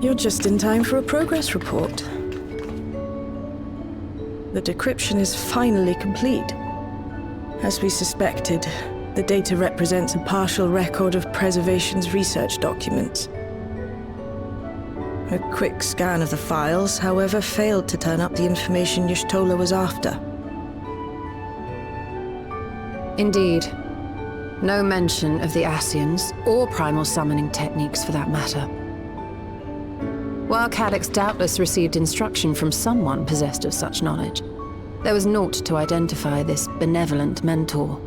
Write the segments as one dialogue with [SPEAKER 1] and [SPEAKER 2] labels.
[SPEAKER 1] You're just in time for a progress report. The decryption is finally complete. As we suspected, the data represents a partial record of Preservation's research documents. A quick scan of the files, however, failed to turn up the information Y'shtola was after.
[SPEAKER 2] Indeed. No mention of the Ascians, or primal summoning techniques for that matter. While Calyx doubtless received instruction from someone possessed of such knowledge, there was naught to identify this benevolent mentor.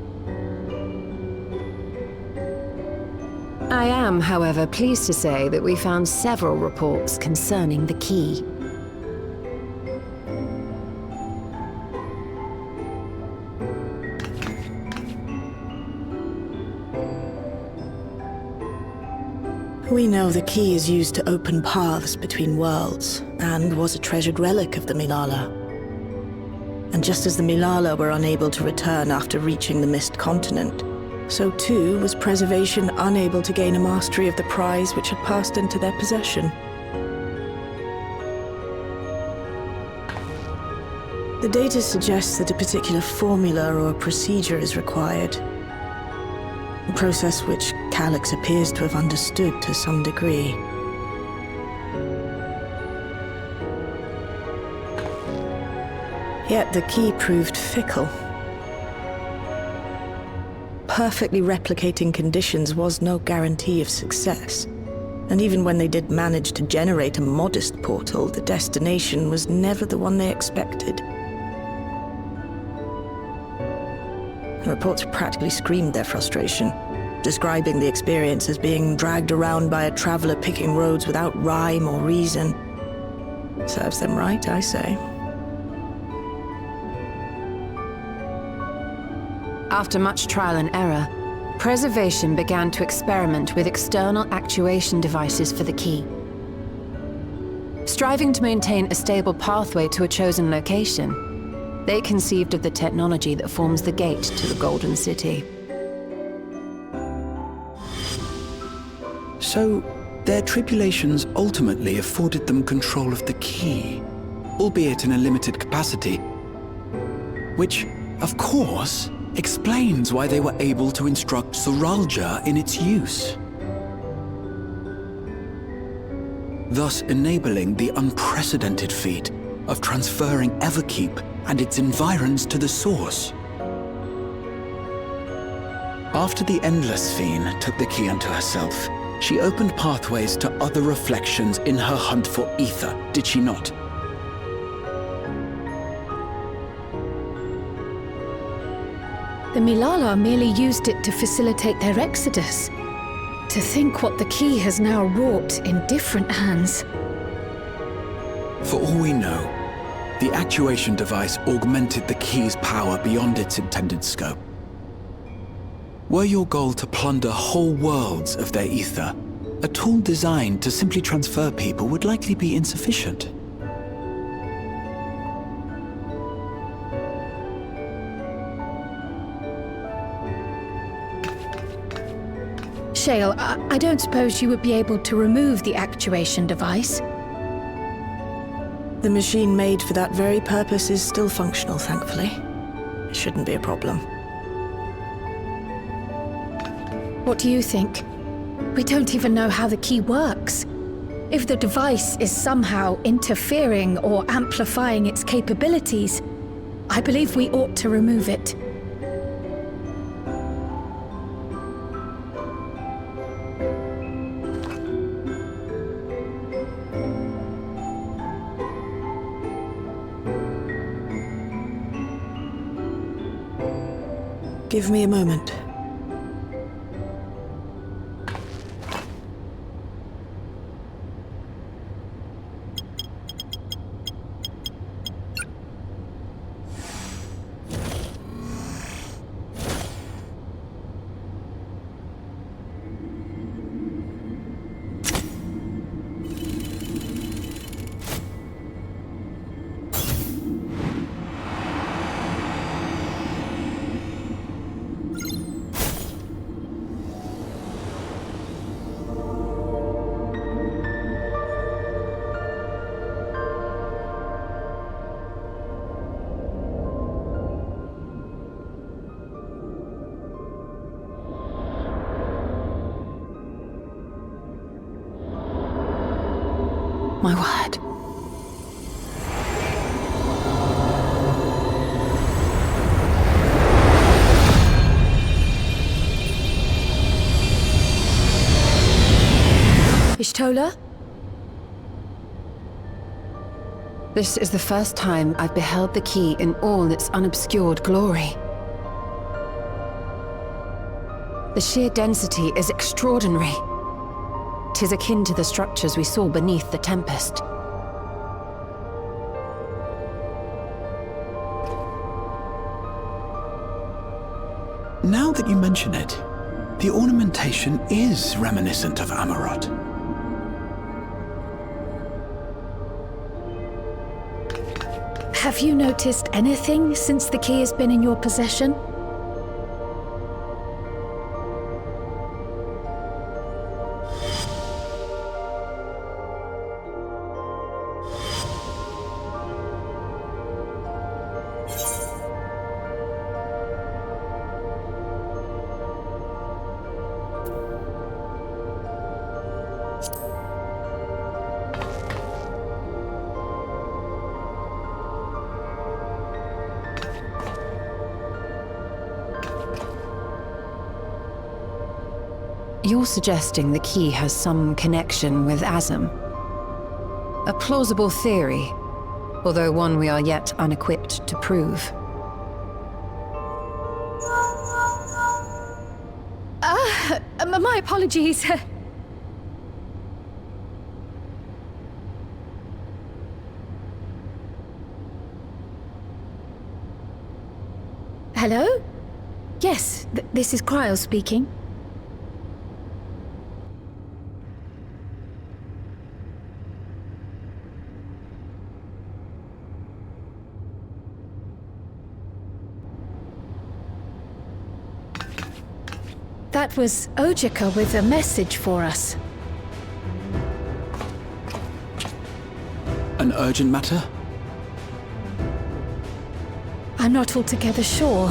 [SPEAKER 2] I am, however, pleased to say that we found several reports concerning the key.
[SPEAKER 1] We know the key is used to open paths between worlds, and was a treasured relic of the Milala. And just as the Milala were unable to return after reaching the Mist Continent, so too was Preservation unable to gain a mastery of the prize which had passed into their possession. The data suggests that a particular formula or procedure is required. A process which Calyx appears to have understood to some degree. Yet the key proved fickle. Perfectly replicating conditions was no guarantee of success. And even when they did manage to generate a modest portal, the destination was never the one they expected. The reports practically screamed their frustration, describing the experience as being dragged around by a traveler picking roads without rhyme or reason. Serves them right, I say.
[SPEAKER 2] After much trial and error, Preservation began to experiment with external actuation devices for the key. Striving to maintain a stable pathway to a chosen location, they conceived of the technology that forms the gate to the Golden City.
[SPEAKER 3] So, their tribulations ultimately afforded them control of the key, albeit in a limited capacity. Which, of course, explains why they were able to instruct Zoralja in its use, thus enabling the unprecedented feat of transferring Everkeep and its environs to the source. After the Endless Fiend took the key unto herself, she opened pathways to other reflections in her hunt for ether, did she not?
[SPEAKER 4] The Milala merely used it to facilitate their exodus. To think what the key has now wrought in different hands.
[SPEAKER 3] For all we know, the actuation device augmented the key's power beyond its intended scope. Were your goal to plunder whole worlds of their ether, a tool designed to simply transfer people would likely be insufficient.
[SPEAKER 4] Shale, I don't suppose you would be able to remove the actuation device?
[SPEAKER 1] The machine made for that very purpose is still functional, thankfully. It shouldn't be a problem.
[SPEAKER 4] What do you think? We don't even know how the key works. If the device is somehow interfering or amplifying its capabilities, I believe we ought to remove it.
[SPEAKER 1] Give me a moment.
[SPEAKER 2] My word.
[SPEAKER 4] Ishtola?
[SPEAKER 2] This is the first time I've beheld the key in all its unobscured glory. The sheer density is extraordinary. 'Tis akin to the structures we saw beneath the Tempest.
[SPEAKER 3] Now that you mention it, the ornamentation is reminiscent of Amarot.
[SPEAKER 4] Have you noticed anything since the key has been in your possession?
[SPEAKER 2] You're suggesting the key has some connection with Azam. A plausible theory, although one we are yet unequipped to prove.
[SPEAKER 4] My apologies. Hello? Yes, this is Cryo speaking. That was Ojika with a message for us.
[SPEAKER 3] An urgent matter?
[SPEAKER 4] I'm not altogether sure.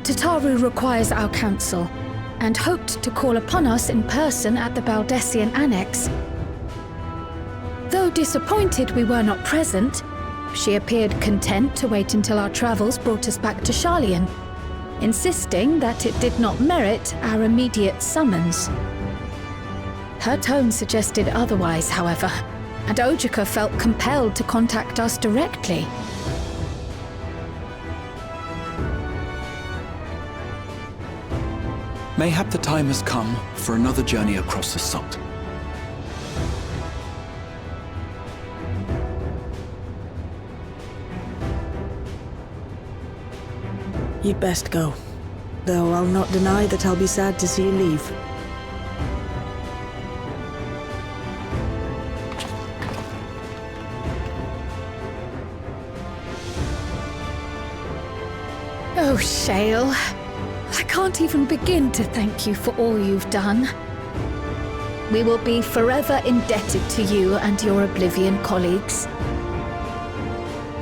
[SPEAKER 4] Tataru requires our counsel, and hoped to call upon us in person at the Baldessian Annex. Though disappointed we were not present, she appeared content to wait until our travels brought us back to Sharlayan, insisting that it did not merit our immediate summons. Her tone suggested otherwise, however, and Ojika felt compelled to contact us directly.
[SPEAKER 3] Mayhap the time has come for another journey across the salt.
[SPEAKER 1] You'd best go. Though I'll not deny that I'll be sad to see you leave.
[SPEAKER 4] Oh, Shale. I can't even begin to thank you for all you've done. We will be forever indebted to you and your Oblivion colleagues.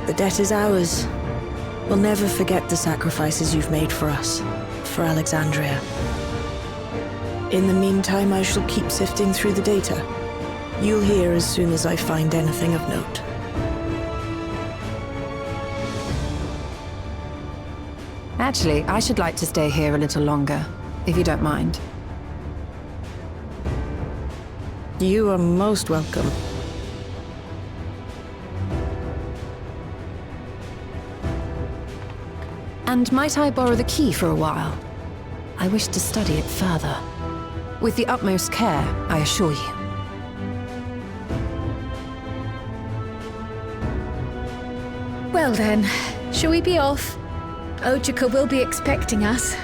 [SPEAKER 1] The debt is ours. We'll never forget the sacrifices you've made for us, for Alexandria. In the meantime, I shall keep sifting through the data. You'll hear as soon as I find anything of note.
[SPEAKER 2] Actually, I should like to stay here a little longer, if you don't mind.
[SPEAKER 1] You are most welcome.
[SPEAKER 2] And might I borrow the key for a while? I wish to study it further. With the utmost care, I assure you.
[SPEAKER 4] Well then, shall we be off? Ojika will be expecting us.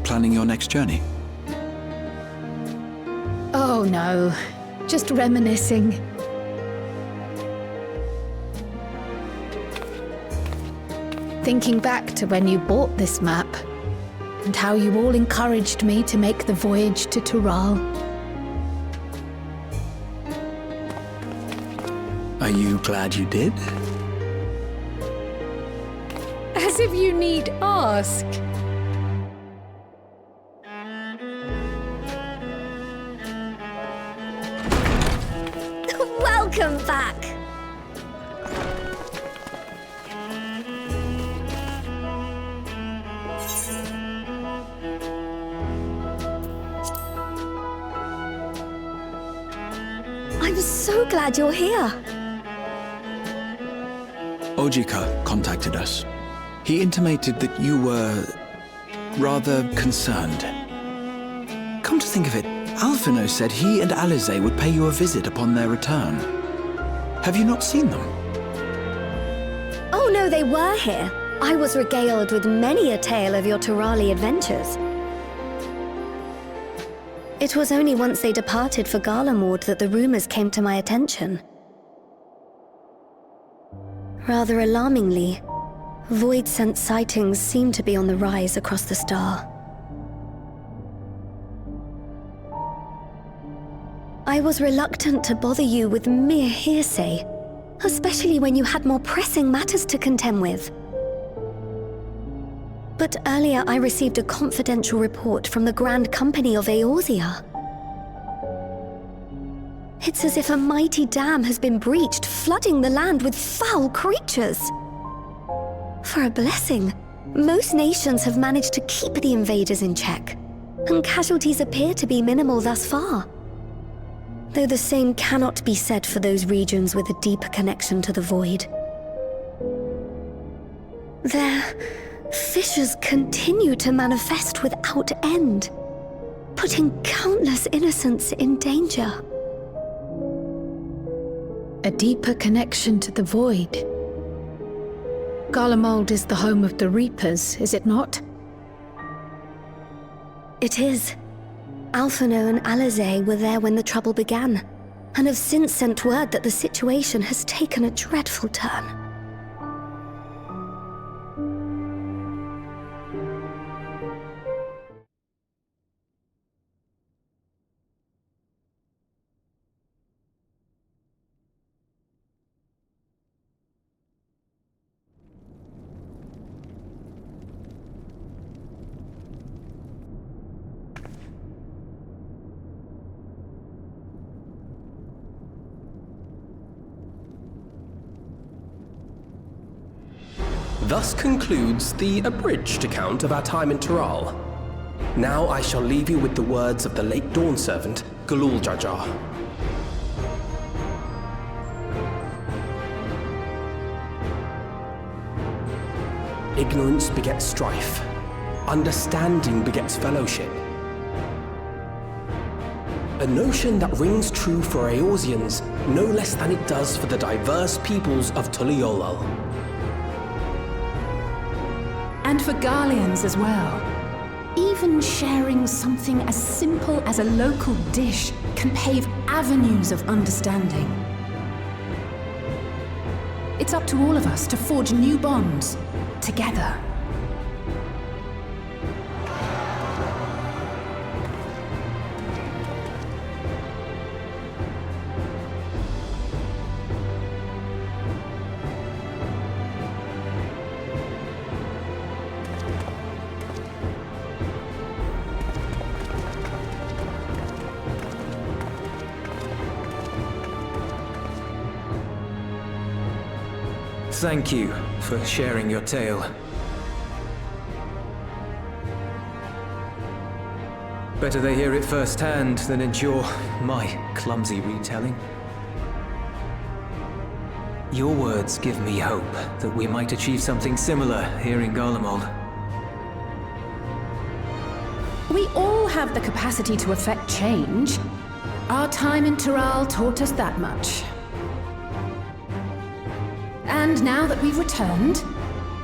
[SPEAKER 3] Planning your next journey?
[SPEAKER 4] Oh no, just reminiscing. Thinking back to when you bought this map, and how you all encouraged me to make the voyage to Tural.
[SPEAKER 3] Are you glad you did?
[SPEAKER 4] As if you need ask. Welcome back. I'm so glad you're here.
[SPEAKER 3] Ojika contacted us. He intimated that you were rather concerned. Come to think of it, Alphino said he and Alize would pay you a visit upon their return. Have you not seen them?
[SPEAKER 5] Oh no, they were here. I was regaled with many a tale of your Turali adventures. It was only once they departed for Garlemord that the rumors came to my attention. Rather alarmingly, void-sent sightings seem to be on the rise across the star. I was reluctant to bother you with mere hearsay, especially when you had more pressing matters to contend with. But earlier I received a confidential report from the Grand Company of Eorzea. It's as if a mighty dam has been breached, flooding the land with foul creatures. For a blessing, most nations have managed to keep the invaders in check, and casualties appear to be minimal thus far. Though the same cannot be said for those regions with a deeper connection to the void. Their fissures continue to manifest without end, putting countless innocents in danger.
[SPEAKER 4] A deeper connection to the void. Garlemald is the home of the Reapers, is it not?
[SPEAKER 5] It is. Alphino and Alize were there when the trouble began, and have since sent word that the situation has taken a dreadful turn.
[SPEAKER 6] Thus concludes the abridged account of our time in Tural. Now I shall leave you with the words of the late Dawn Servant, Galul Jajar. Ignorance begets strife. Understanding begets fellowship. A notion that rings true for Eorzeans no less than it does for the diverse peoples of Tuliolal.
[SPEAKER 2] And for Garleans as well. Even sharing something as simple as a local dish can pave avenues of understanding. It's up to all of us to forge new bonds, together.
[SPEAKER 7] Thank you for sharing your tale. Better they hear it firsthand than endure my clumsy retelling. Your words give me hope that we might achieve something similar here in Garlemald.
[SPEAKER 2] We all have the capacity to affect change. Our time in Tural taught us that much. And now that we've returned,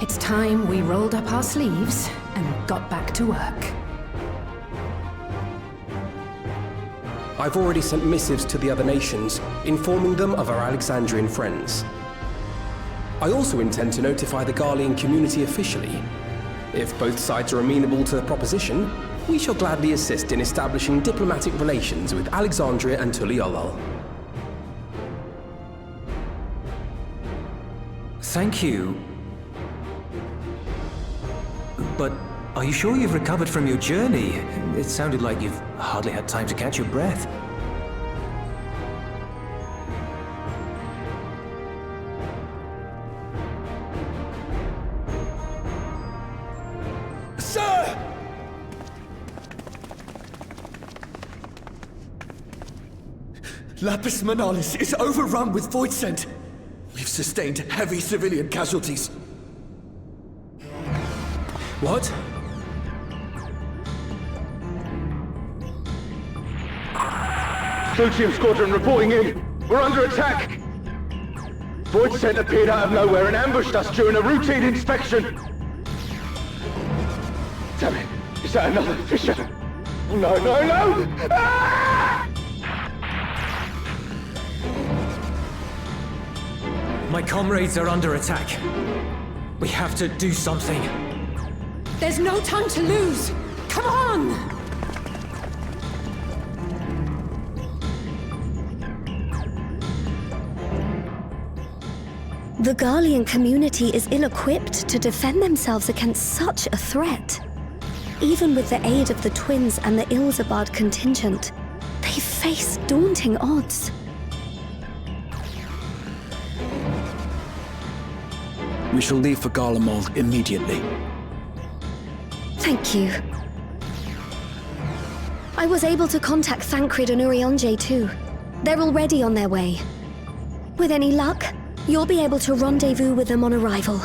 [SPEAKER 2] it's time we rolled up our sleeves and got back to work.
[SPEAKER 6] I've already sent missives to the other nations, informing them of our Alexandrian friends. I also intend to notify the Garlean community officially. If both sides are amenable to the proposition, we shall gladly assist in establishing diplomatic relations with Alexandria and Tuliolal.
[SPEAKER 7] Thank you. But are you sure you've recovered from your journey? It sounded like you've hardly had time to catch your breath.
[SPEAKER 8] Sir! Lapis Manalis is overrun with void scent. We've sustained heavy civilian casualties.
[SPEAKER 7] What?
[SPEAKER 9] Plutium Squadron reporting in. We're under attack. Void Scent appeared out of nowhere and ambushed us during a routine inspection. Damn it. Is that another Fisher? No, no, no! Ah!
[SPEAKER 7] My comrades are under attack. We have to do something.
[SPEAKER 2] There's no time to lose! Come on!
[SPEAKER 5] The Garlean community is ill-equipped to defend themselves against such a threat. Even with the aid of the twins and the Ilzabard contingent, they face daunting odds.
[SPEAKER 3] We shall leave for Garlemald immediately.
[SPEAKER 5] Thank you. I was able to contact Thancred and Urianger too. They're already on their way. With any luck, you'll be able to rendezvous with them on arrival.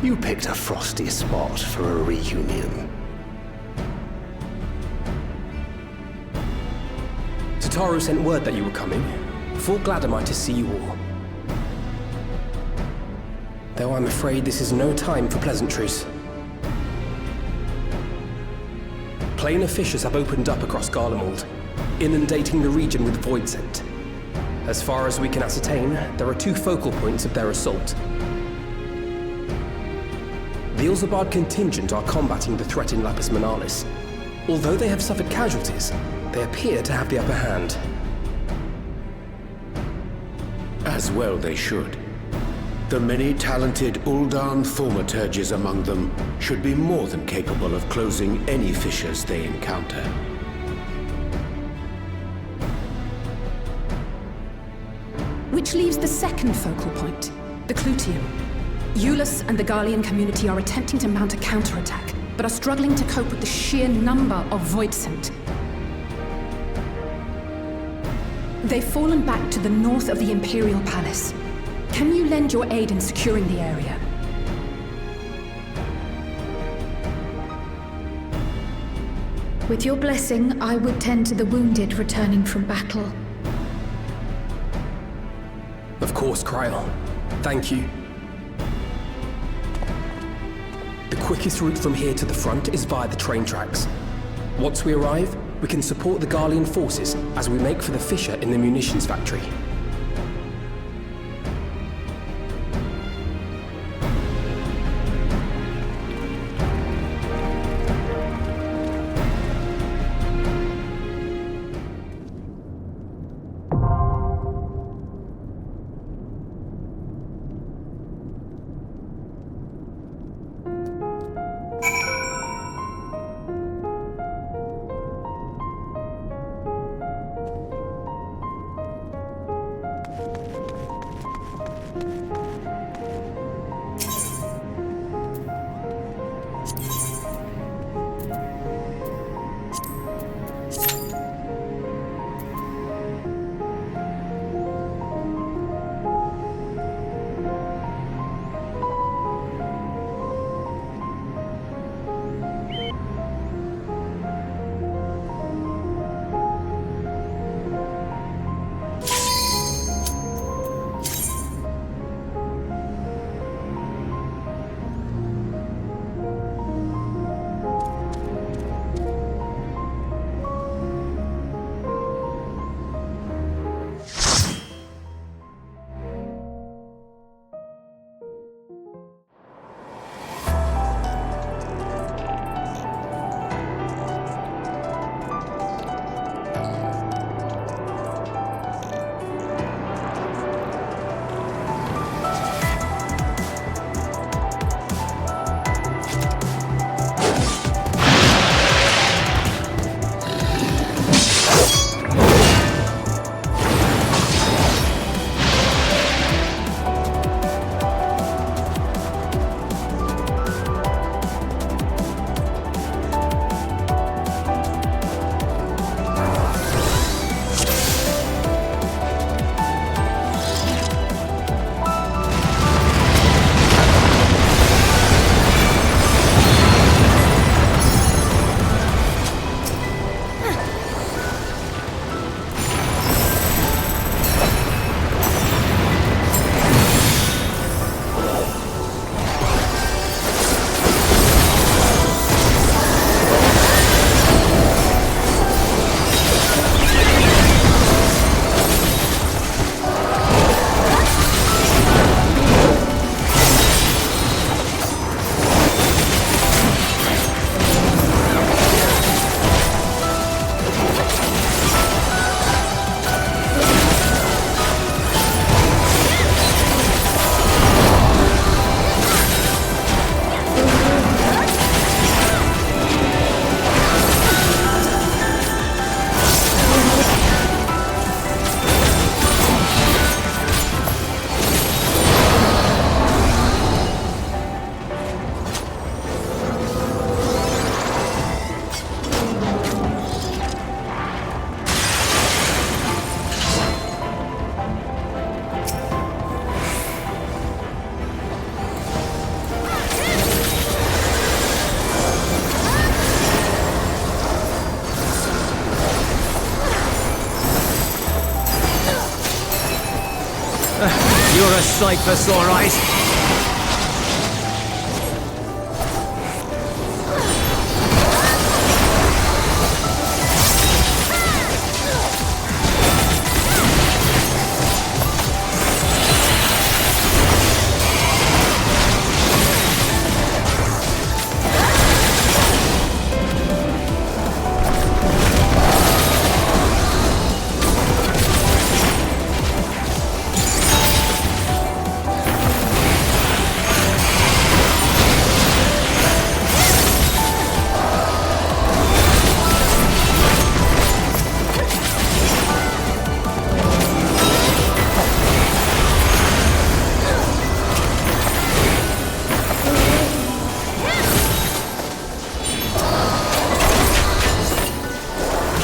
[SPEAKER 10] You picked a frosty spot for a reunion.
[SPEAKER 6] Tataru sent word that you were coming. Full glad am I to see you all. Though I'm afraid this is no time for pleasantries. Planar fissures have opened up across Garlemald, inundating the region with void scent. As far as we can ascertain, there are two focal points of their assault. The Ilzabard contingent are combating the threat in Lapis Manalis. Although they have suffered casualties, they appear to have the upper hand.
[SPEAKER 10] As well they should. The many talented Uldan thaumaturges among them should be more than capable of closing any fissures they encounter.
[SPEAKER 11] Which leaves the second focal point, the Clutium. Eulus and the Garlean community are attempting to mount a counterattack, but are struggling to cope with the sheer number of void scent. They've fallen back to the north of the Imperial Palace. Can you lend your aid in securing the area?
[SPEAKER 4] With your blessing, I would tend to the wounded returning from battle.
[SPEAKER 6] Of course, Kryl. Thank you. The quickest route from here to the front is via the train tracks. Once we arrive, we can support the Garlean forces as we make for the fissure in the munitions factory.
[SPEAKER 7] You're a sight for sore eyes.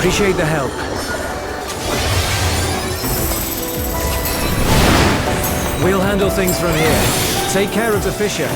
[SPEAKER 7] Appreciate the help. We'll handle things from here. Take care of the Fisher.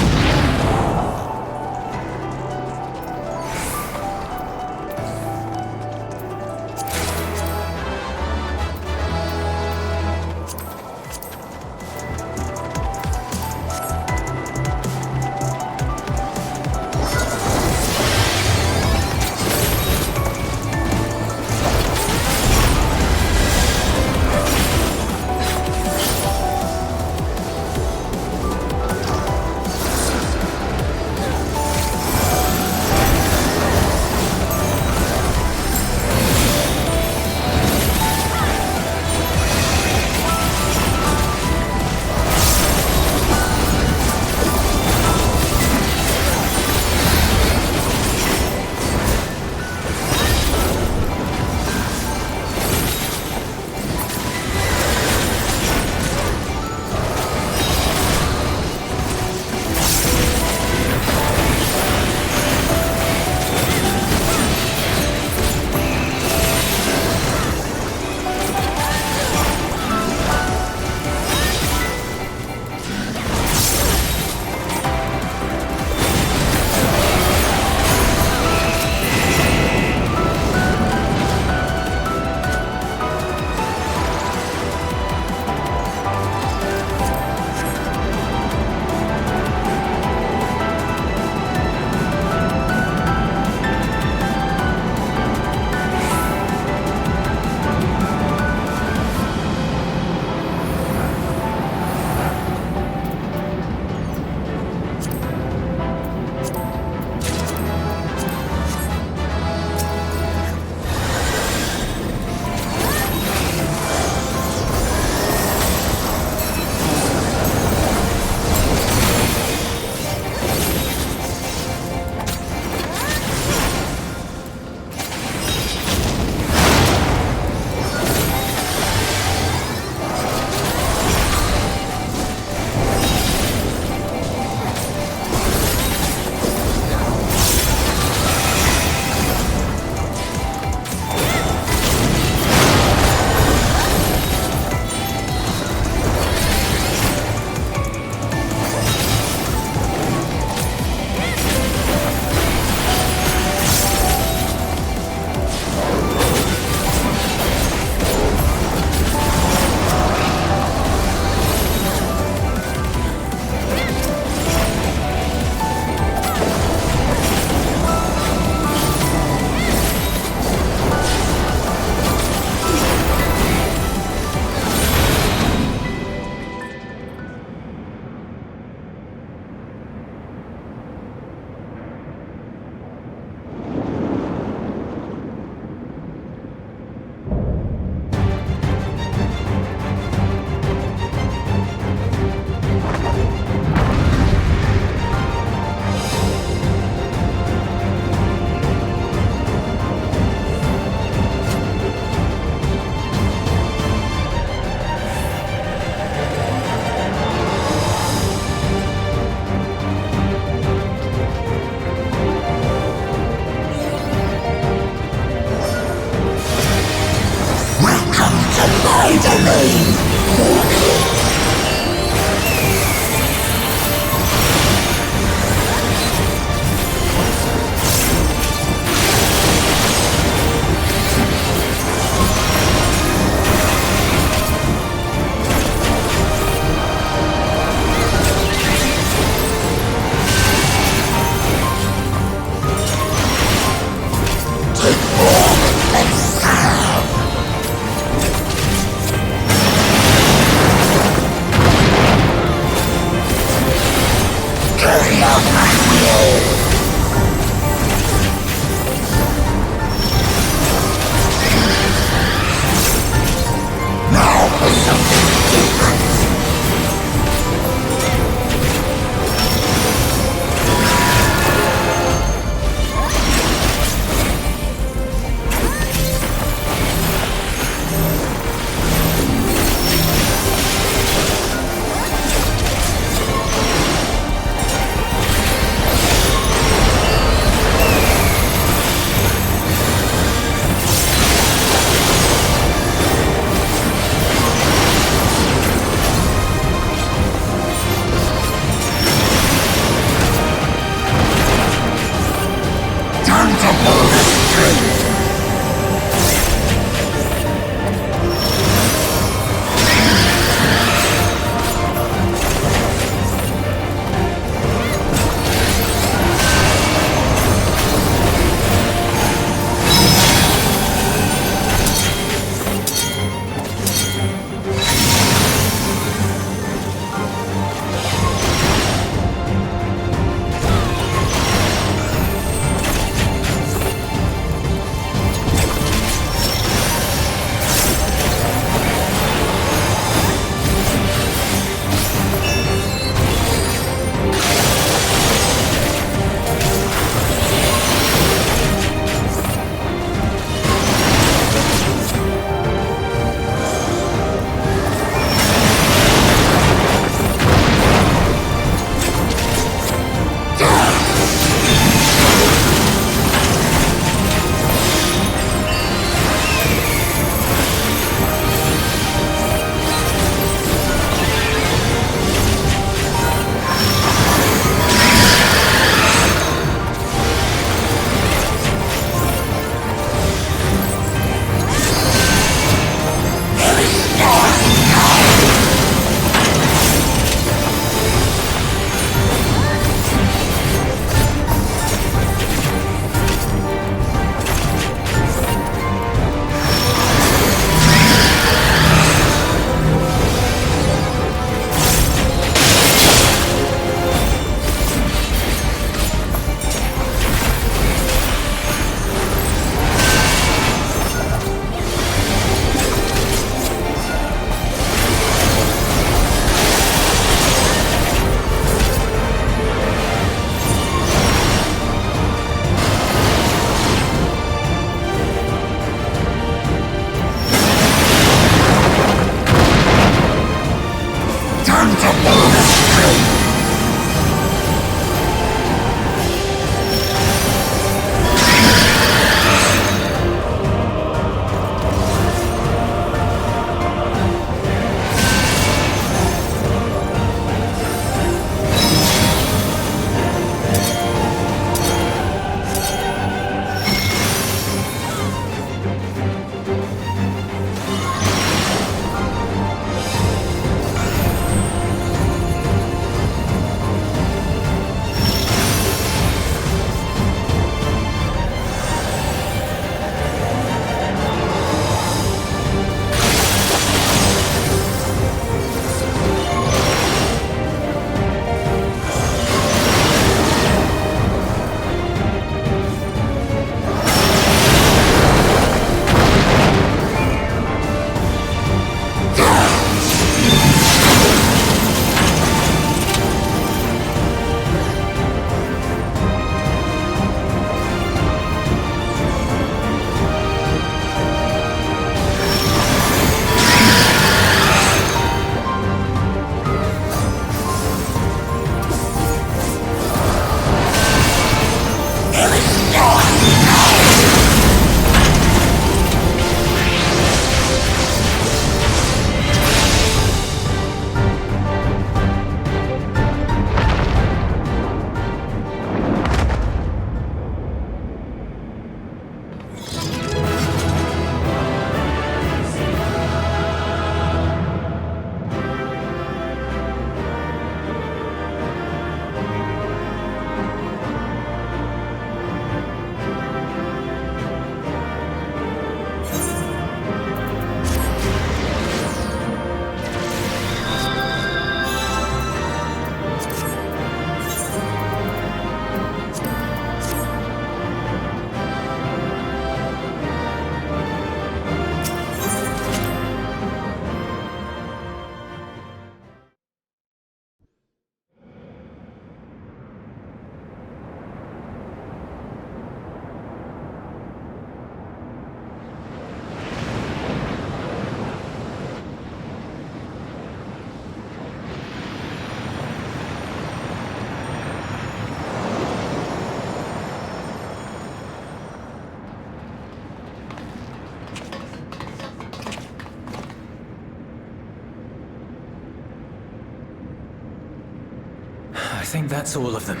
[SPEAKER 7] I think that's all of them.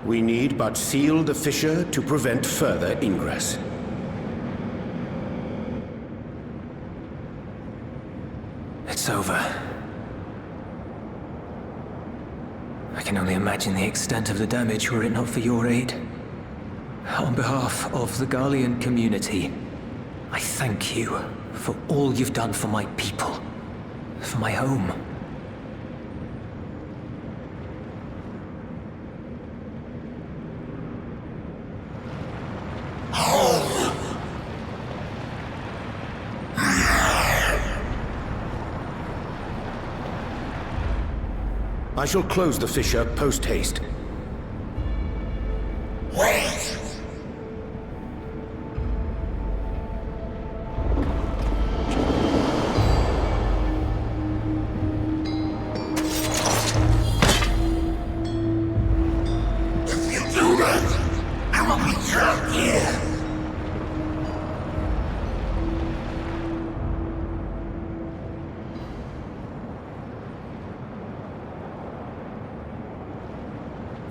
[SPEAKER 10] We need but seal the fissure to prevent further ingress.
[SPEAKER 7] It's over. I can only imagine the extent of the damage were it not for your aid. On behalf of the Garlean community, I thank you for all you've done for my people, for my home.
[SPEAKER 10] I shall close the fissure post-haste.
[SPEAKER 12] Wait! If you do that, I will be trapped here.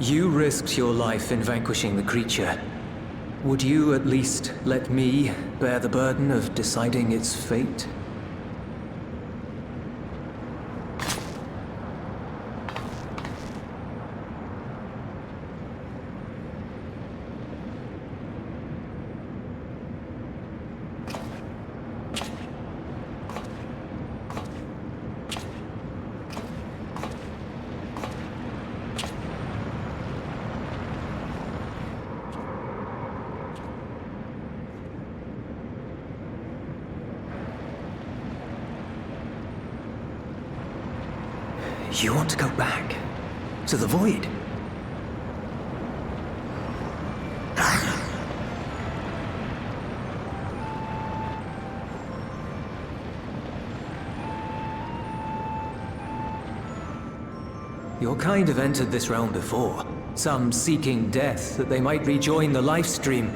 [SPEAKER 7] You risked your life in vanquishing the creature. Would you at least let me bear the burden of deciding its fate? You want to go back? To the Void? Your kind have entered this realm before. Some seeking death that they might rejoin the life stream.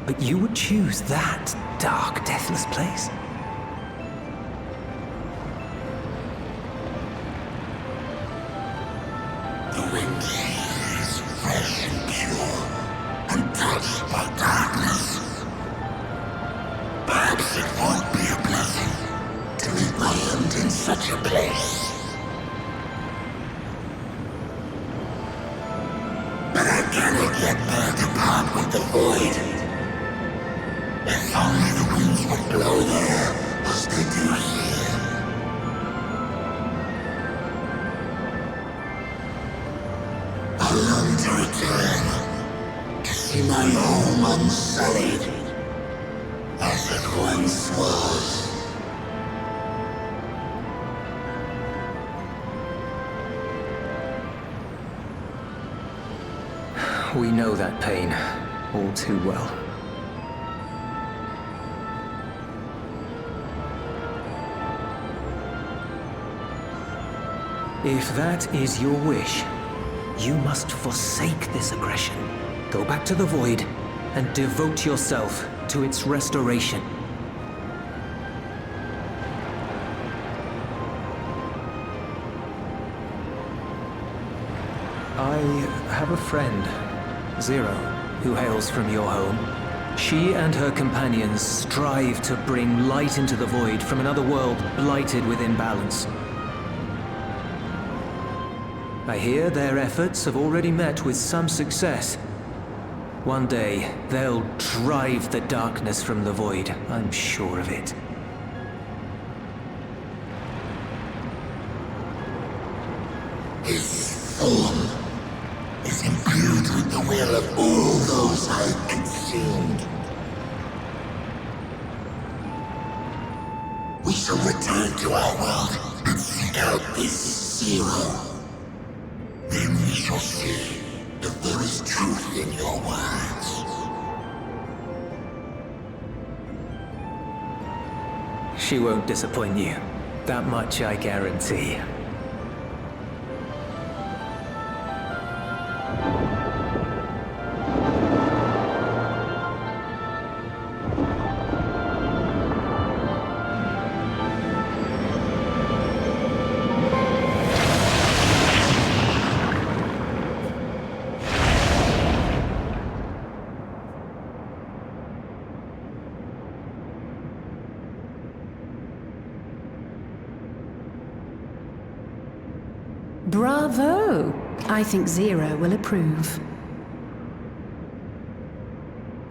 [SPEAKER 7] But you would choose that dark, deathless place?
[SPEAKER 12] The wind is fresh and pure, untouched by darkness. Perhaps it won't be a blessing to meet my end in such a place. But I cannot yet bear to part with the Void. If only the winds would blow there as they do here. I long to return, to see my home unsullied, as it once was.
[SPEAKER 7] We know that pain all too well. If that is your wish, you must forsake this aggression. Go back to the Void and devote yourself to its restoration. I have a friend, Zero, who hails from your home. She and her companions strive to bring light into the Void from another world blighted with imbalance. I hear their efforts have already met with some success. One day, they'll drive the darkness from the Void, I'm sure of it.
[SPEAKER 12] His form is imbued with the will of all those I consumed. We shall return to our world and seek out this Zero. Then we shall see if there is truth in your words.
[SPEAKER 7] She won't disappoint you. That much I guarantee.
[SPEAKER 11] Bravo! I think Zero will approve.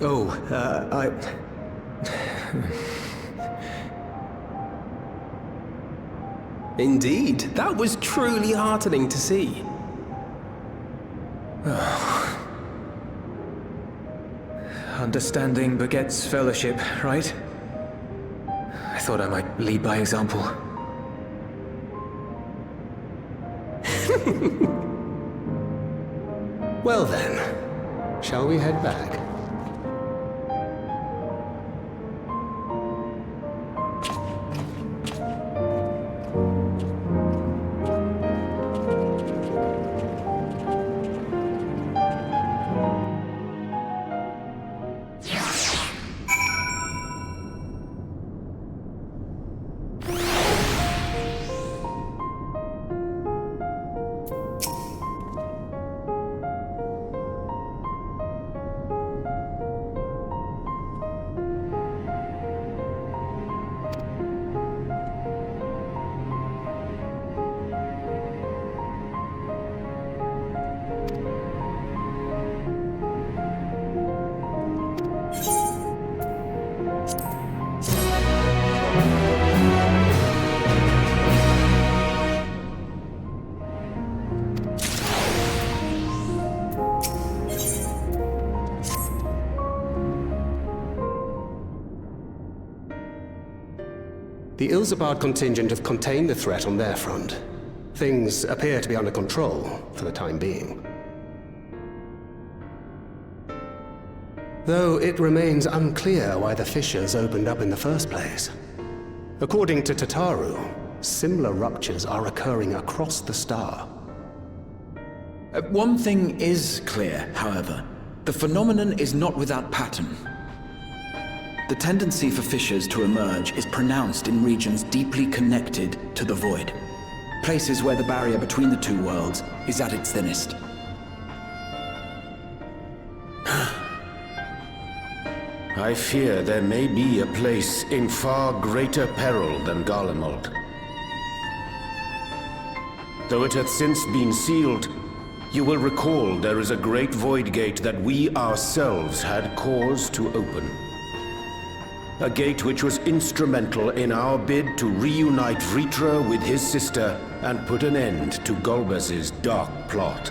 [SPEAKER 6] Oh, Indeed, that was truly heartening to see.
[SPEAKER 7] Understanding begets fellowship, right? I thought I might lead by example.
[SPEAKER 6] Well then, shall we head back? The Ilzabard contingent have contained the threat on their front. Things appear to be under control, for the time being. Though it remains unclear why the fissures opened up in the first place. According to Tataru, similar ruptures are occurring across the star.
[SPEAKER 3] One thing is clear, however. The phenomenon is not without pattern. The tendency for fissures to emerge is pronounced in regions deeply connected to the void. Places where the barrier between the two worlds is at its thinnest.
[SPEAKER 10] I fear there may be a place in far greater peril than Garlemald. Though it hath since been sealed, you will recall there is a great void gate that we ourselves had cause to open. A gate which was instrumental in our bid to reunite Vritra with his sister and put an end to Golbez's dark plot.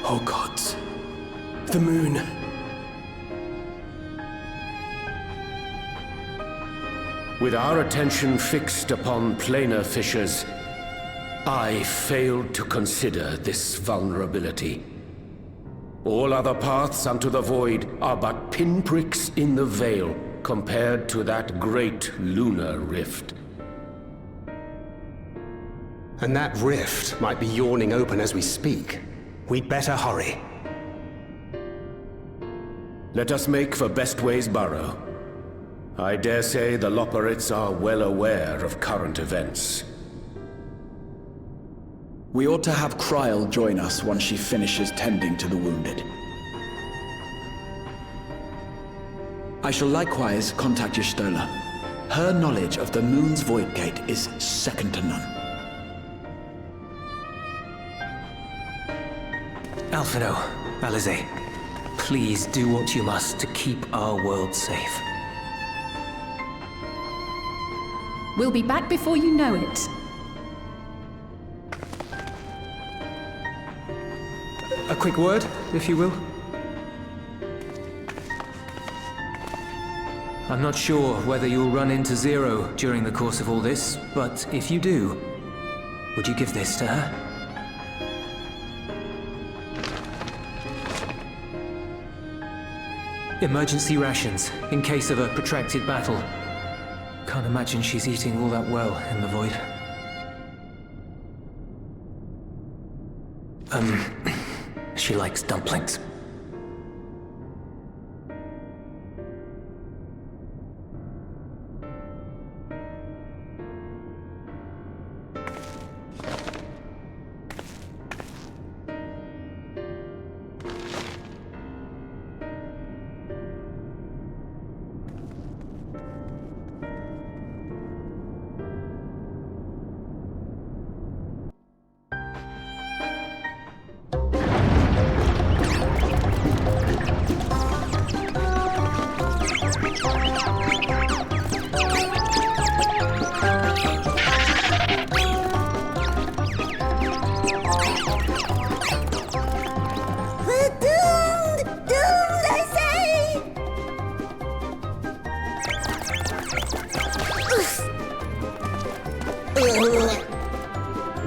[SPEAKER 6] Oh gods. The moon.
[SPEAKER 10] With our attention fixed upon planar fissures, I failed to consider this vulnerability. All other paths unto the void are but pinpricks in the veil compared to that great lunar rift.
[SPEAKER 6] And that rift might be yawning open as we speak. We'd better hurry.
[SPEAKER 10] Let us make for Bestway's burrow. I dare say the Loporrits are well aware of current events.
[SPEAKER 3] We ought to have Kryl join us once she finishes tending to the wounded. I shall likewise contact Y'shtola. Her knowledge of the moon's void gate is second to none.
[SPEAKER 7] Alphino, Alize, please do what you must to keep our world safe.
[SPEAKER 11] We'll be back before you know it.
[SPEAKER 7] A quick word, if you will. I'm not sure whether you'll run into Zero during the course of all this, but if you do, would you give this to her? Emergency rations, in case of a protracted battle. Can't imagine she's eating all that well in the void. She likes dumplings.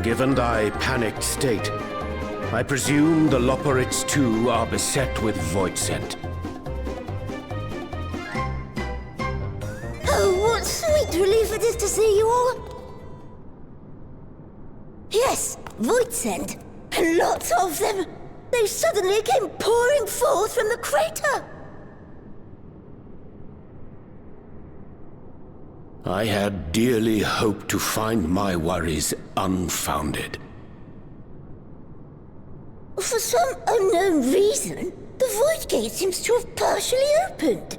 [SPEAKER 10] Given thy panicked state, I presume the Loporrits too are beset with void scent.
[SPEAKER 13] Oh, what sweet relief it is to see you all! Yes, void scent. And lots of them. They suddenly came pouring forth from the crater.
[SPEAKER 10] I had dearly hoped to find my worries unfounded.
[SPEAKER 13] For some unknown reason, the Void Gate seems to have partially opened.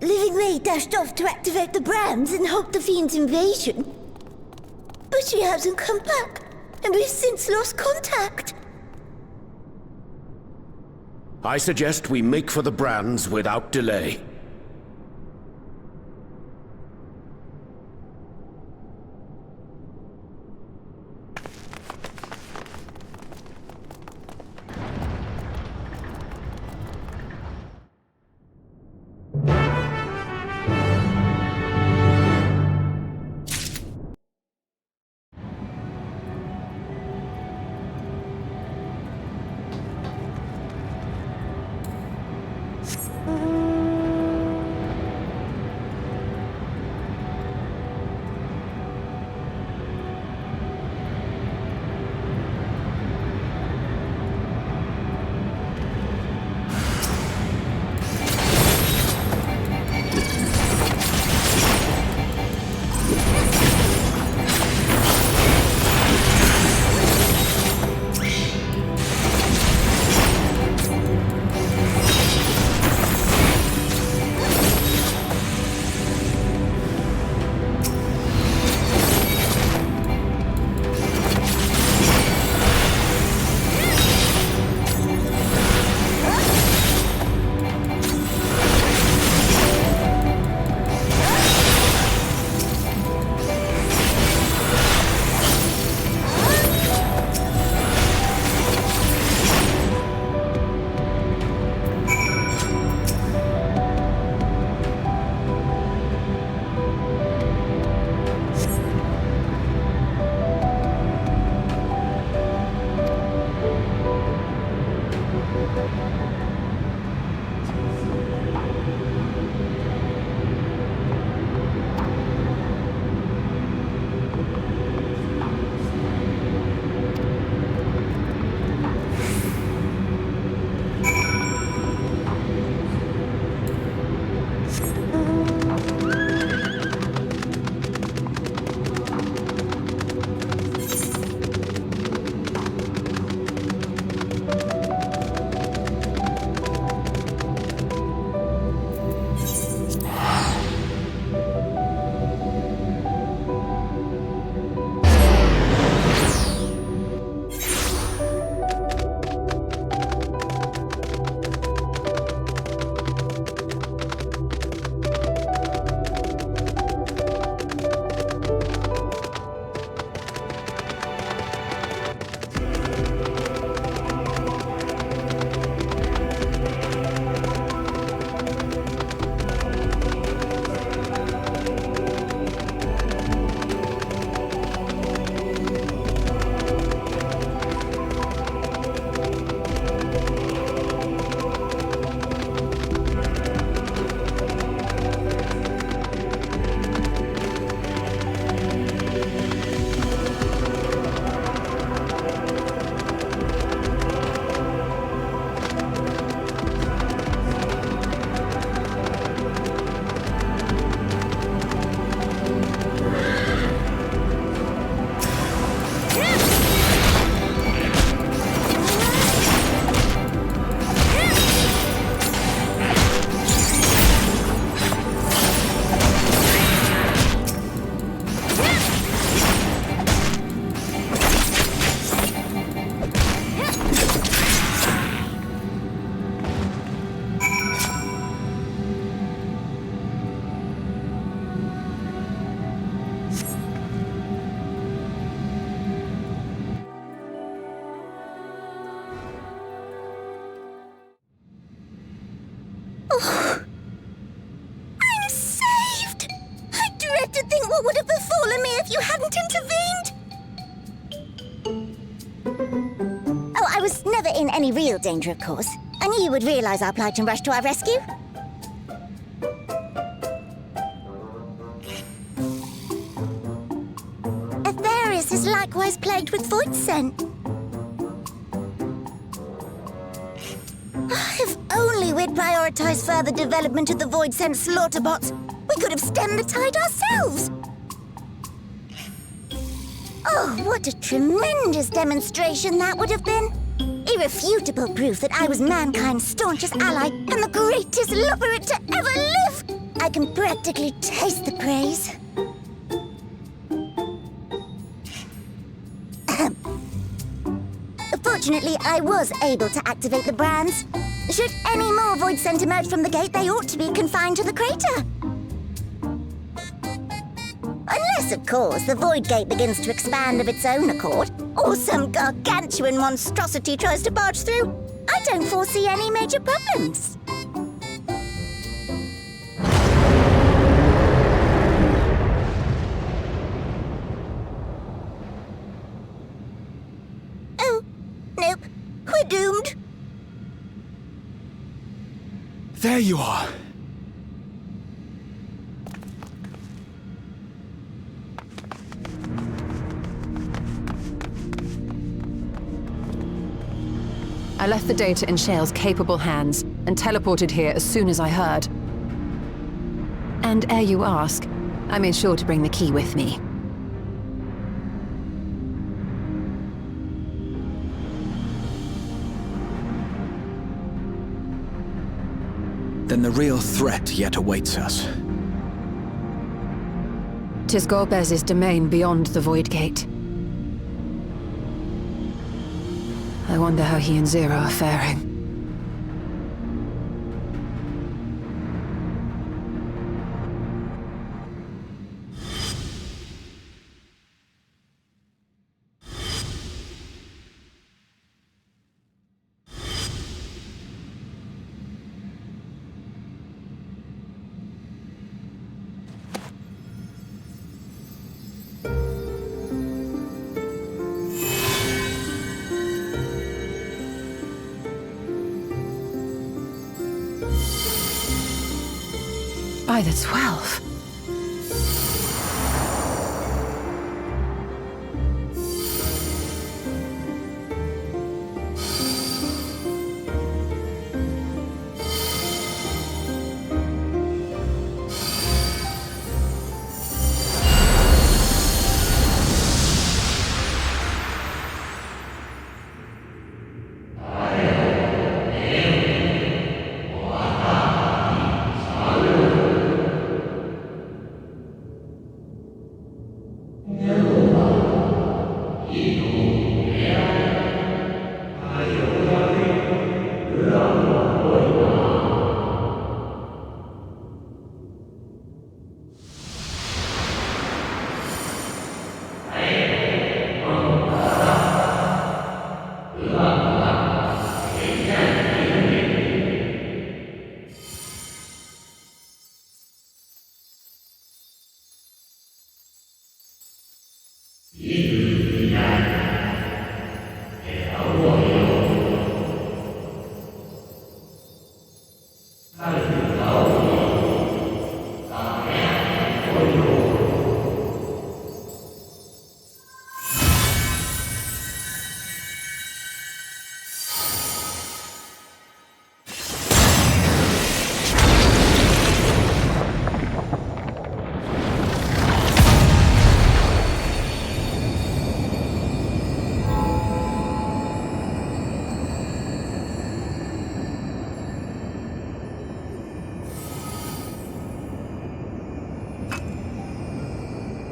[SPEAKER 13] Living Ray dashed off to activate the brands and halt the Fiend's invasion. But she hasn't come back, and we've since lost contact.
[SPEAKER 10] I suggest we make for the brands without delay.
[SPEAKER 13] dread to think what would have befallen me if you hadn't intervened. Oh, I was never in any real danger, of course. I knew you would realize our plight and rush to our rescue. Aetherius is likewise plagued with void scent. If only we'd prioritized further development of the void scent slaughter bots, we could have stemmed the tide ourselves. Oh, what a tremendous demonstration that would have been. Irrefutable proof that I was mankind's staunchest ally and the greatest lubberite to ever live. I can practically taste the praise. Fortunately, I was able to activate the brands. Should any more void scent emerge from the gate, they ought to be confined to the crater. Unless, of course, the void gate begins to expand of its own accord, or some gargantuan monstrosity tries to barge through. I don't foresee any major problems. Oh, nope. We're doomed.
[SPEAKER 3] There you are.
[SPEAKER 2] I left the data in Shale's capable hands and teleported here as soon as I heard. And ere you ask, I made sure to bring the key with me.
[SPEAKER 3] Then the real threat yet awaits us.
[SPEAKER 2] 'Tis Golbez's domain beyond the Void Gate. I wonder how he and Zero are faring. By the 12.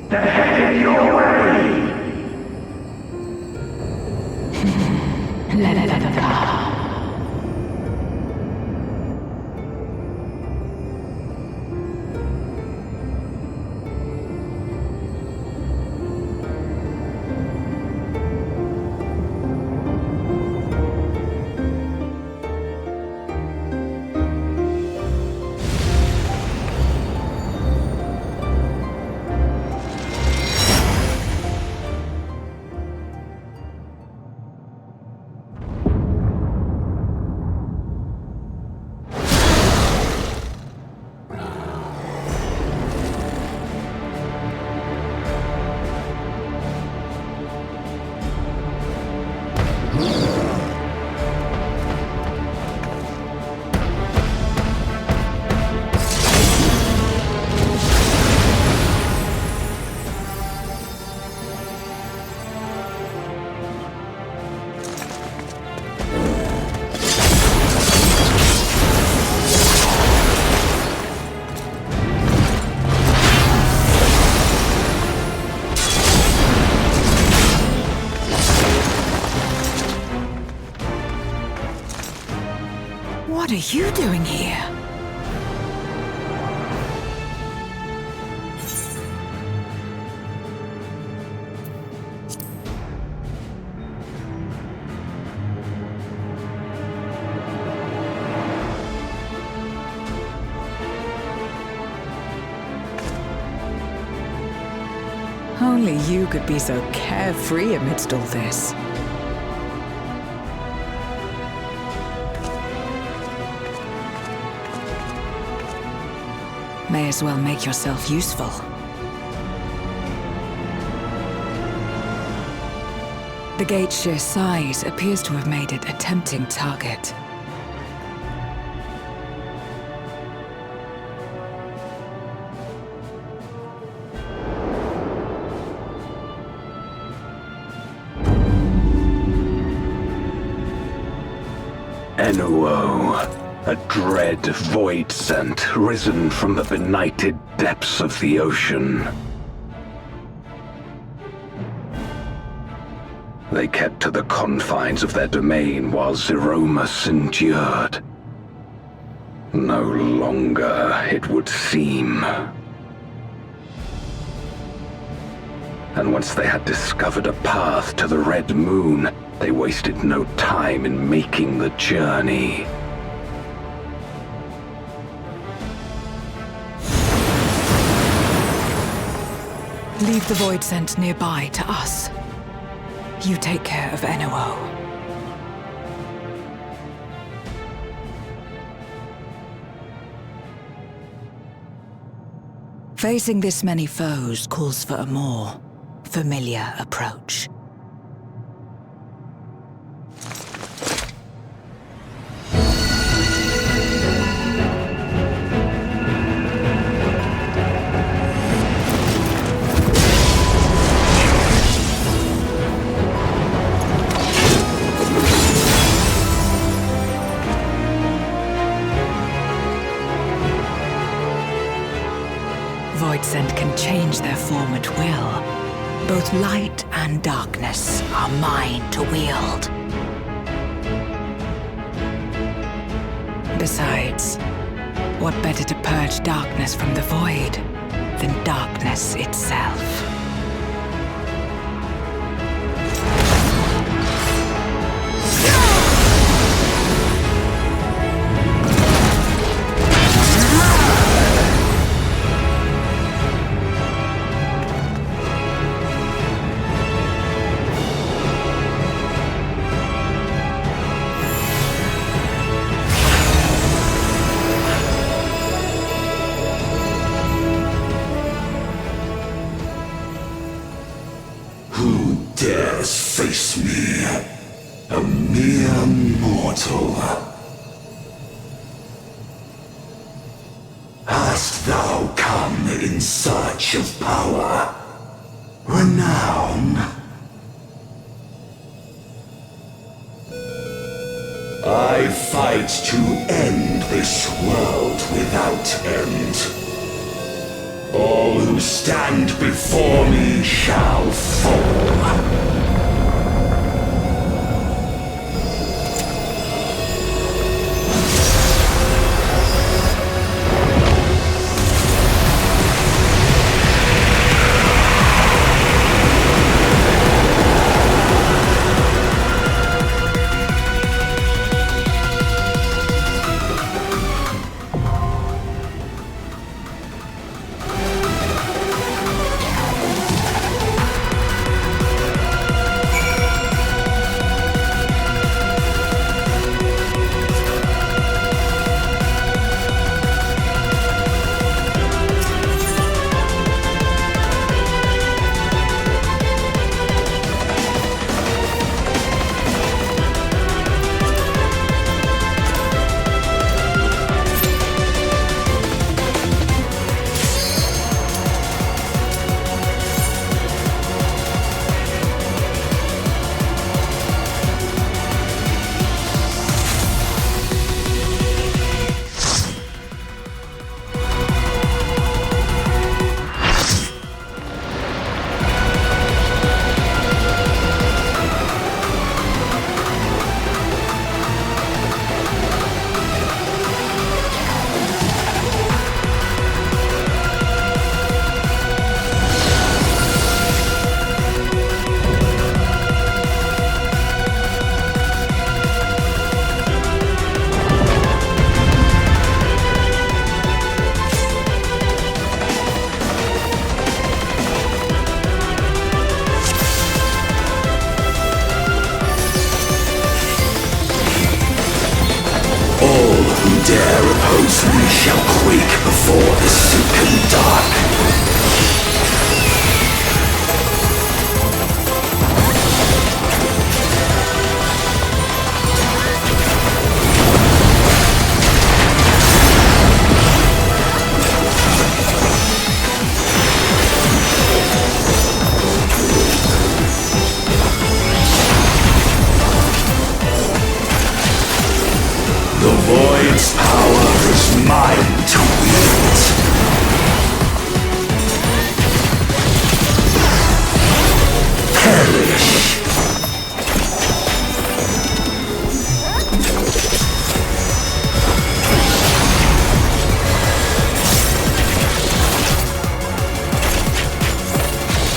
[SPEAKER 9] They're headed your way!
[SPEAKER 11] Let them come.
[SPEAKER 14] are you doing here? Only you could be so carefree amidst all this. May as well make yourself useful. The gate's sheer size appears to have made it a tempting target.
[SPEAKER 10] Enuo, a dread void scent risen from the benighted depths of the ocean. They kept to the confines of their domain while Zeromus endured. No longer, it would seem. And once they had discovered a path to the Red Moon, they wasted no time in making the journey.
[SPEAKER 14] Leave the void scent nearby to us. You take care of Enuo. Facing this many foes calls for a more familiar approach. Void scent can change their form at will. Both light and darkness are mine to wield. Besides, what better to purge darkness from the void than darkness itself?
[SPEAKER 12] Who dares face me? A mere mortal. Hast thou come in search of power? Renown? I fight to end this world without end. All who stand before me shall fall. mine to wield. Perish.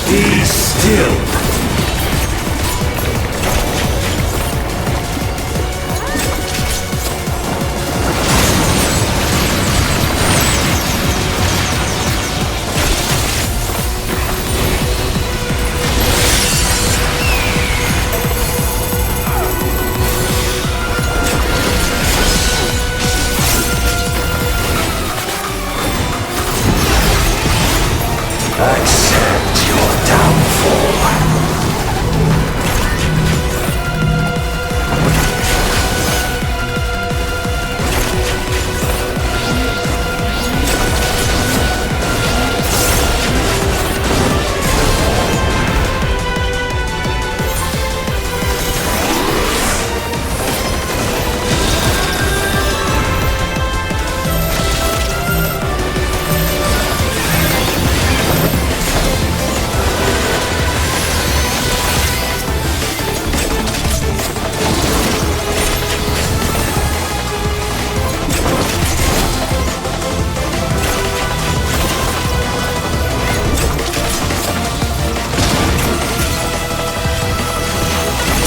[SPEAKER 12] Be still. Accept your downfall.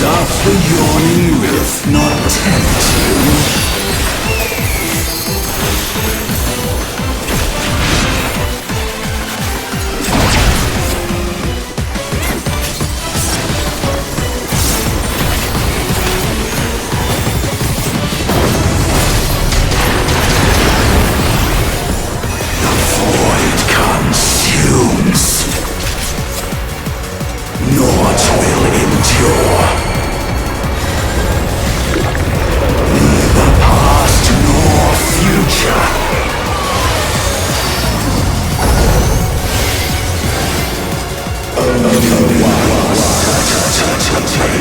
[SPEAKER 12] Doth the yawning rift not tempt you? The void consumes. Naught will endure. Neither past nor future. Only one certainty.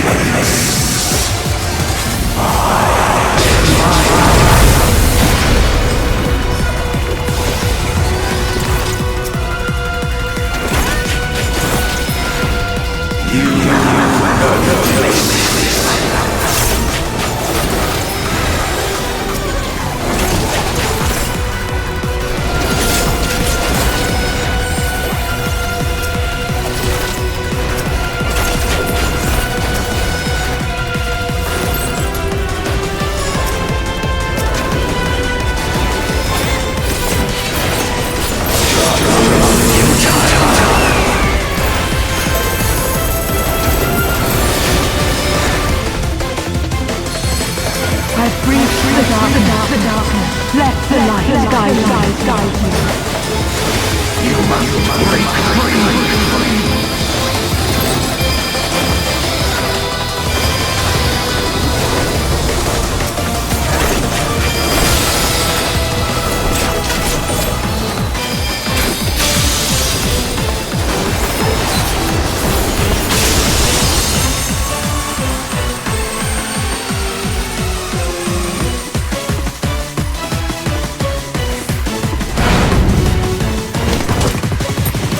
[SPEAKER 14] Let the light guide you.
[SPEAKER 12] You must break free.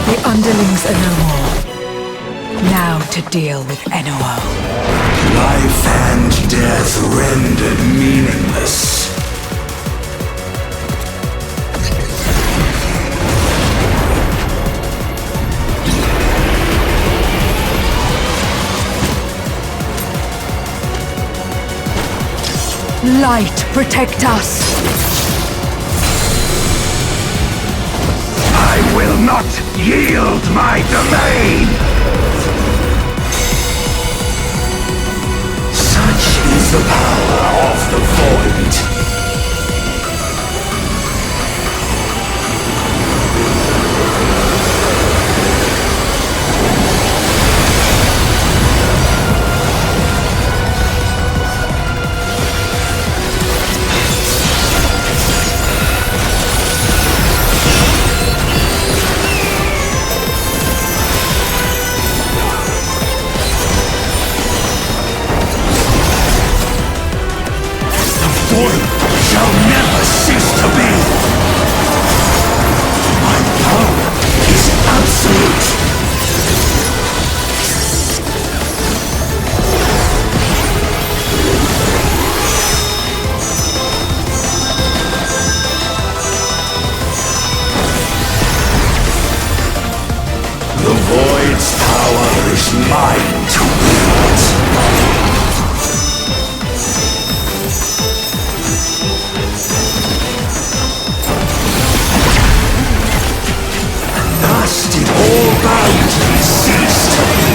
[SPEAKER 14] The underlings are no more. Now to deal with NOO.
[SPEAKER 12] Life and death rendered meaningless.
[SPEAKER 14] Light, protect us!
[SPEAKER 12] I will not yield my domain! Such is the power of the void. mine to wield. Thus did all boundaries cease to be.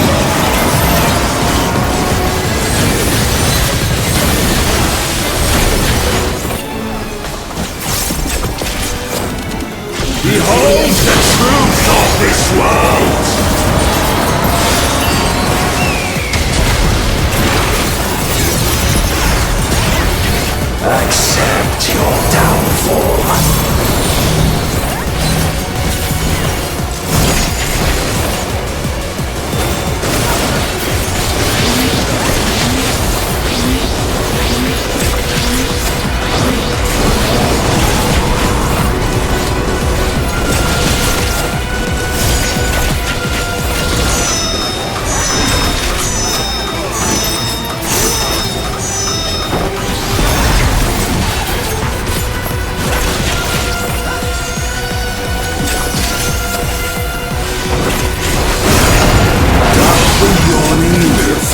[SPEAKER 12] Behold the truth of this world! Accept your downfall.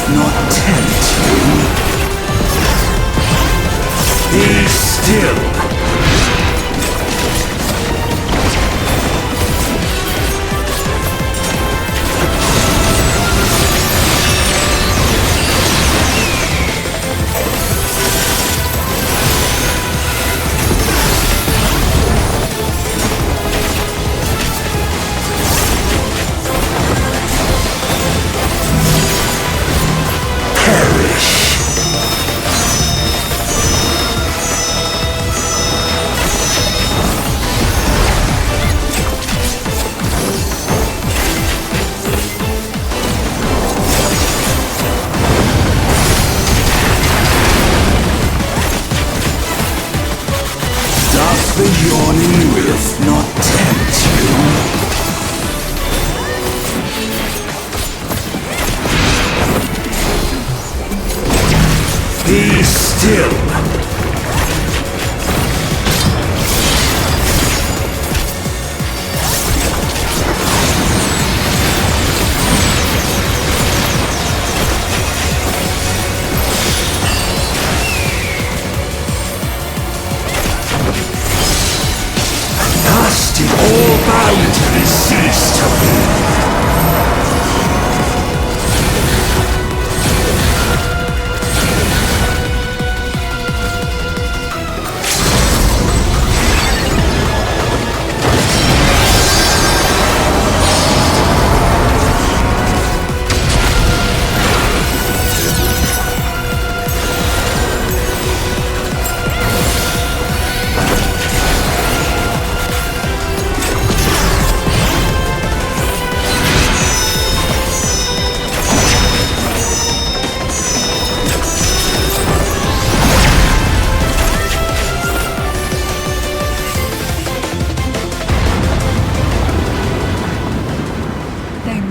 [SPEAKER 12] Not tempt you. Be still. The yawning rift not tempt you. Be still. Did all boundaries cease to be?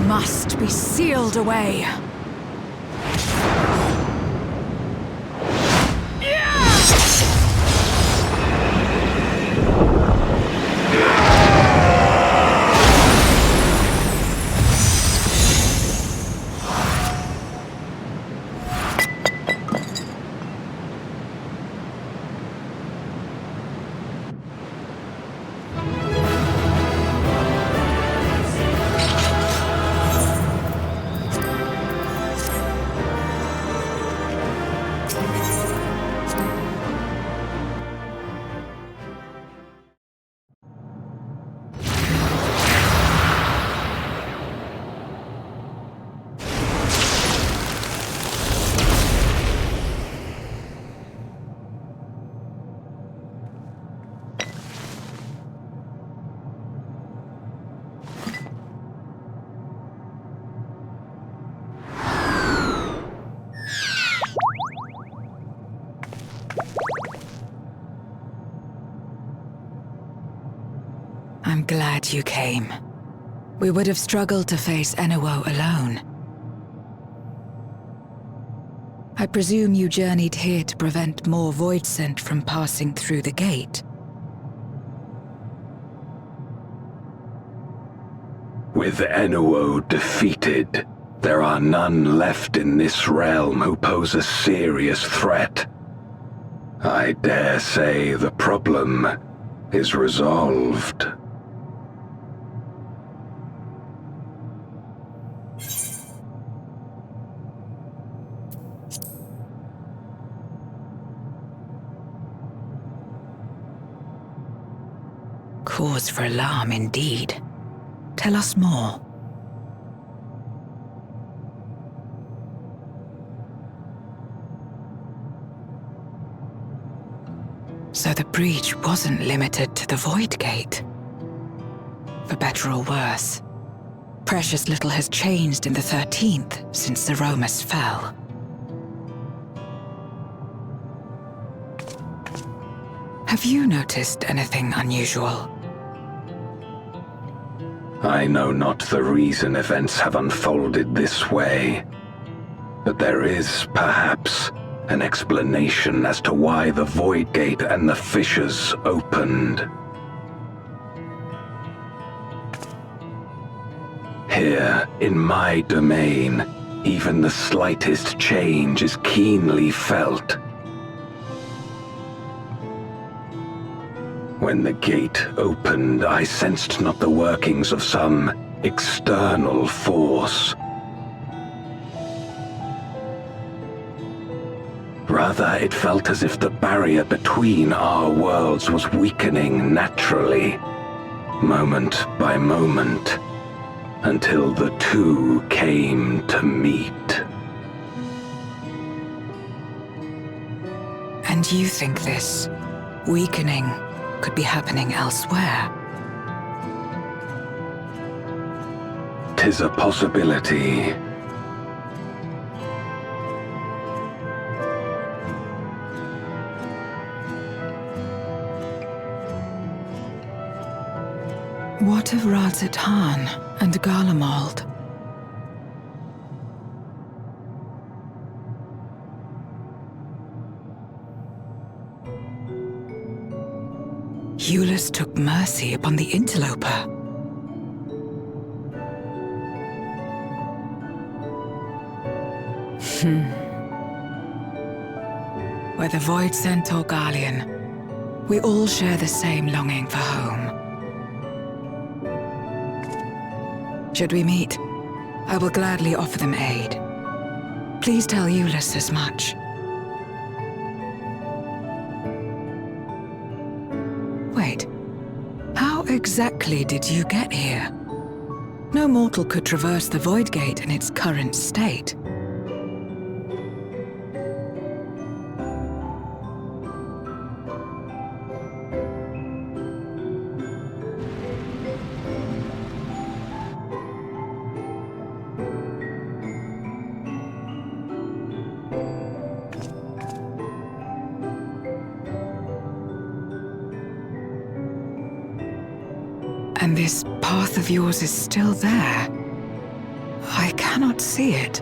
[SPEAKER 14] Must be sealed away. I'm glad you came. We would have struggled to face Enuo alone. I presume you journeyed here to prevent more Voidsent from passing through the gate.
[SPEAKER 10] With Enuo defeated,
[SPEAKER 15] There are none left in this realm who pose a serious threat. I dare say the problem is resolved.
[SPEAKER 14] Cause for alarm indeed. Tell us more. So the breach wasn't limited to the Void Gate. For better or worse, precious little has changed in the 13th since the Romus fell. Have you noticed anything unusual?
[SPEAKER 15] I know not the reason events have unfolded this way, but there is, perhaps, an explanation as to why the Void Gate and the fissures opened. Here, in my domain, even the slightest change is keenly felt. When the gate opened, I sensed not the workings of some external force. Rather, it felt as if the barrier between our worlds was weakening naturally, moment by moment, until the two came to meet.
[SPEAKER 14] And you think this weakening could be happening elsewhere?
[SPEAKER 15] 'Tis a possibility.
[SPEAKER 14] What of Radzatan and Garlemald? Eulus took mercy upon the interloper. Whether Voidsent or Garlean, we all share the same longing for home. Should we meet, I will gladly offer them aid. Please tell Eulus as much. Wait, how exactly did you get here? No mortal could traverse the Void Gate in its current state. And this path of yours is still there. I cannot see it.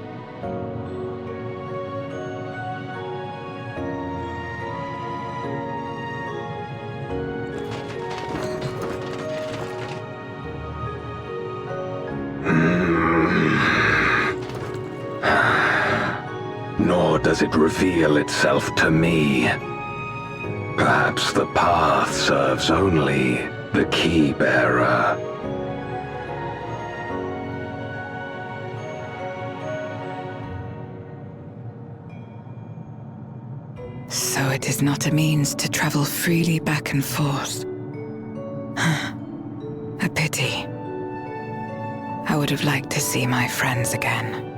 [SPEAKER 15] Nor does it reveal itself to me. Perhaps the path serves only the key bearer.
[SPEAKER 14] So it is not a means to travel freely back and forth. A pity. I would have liked to see my friends again.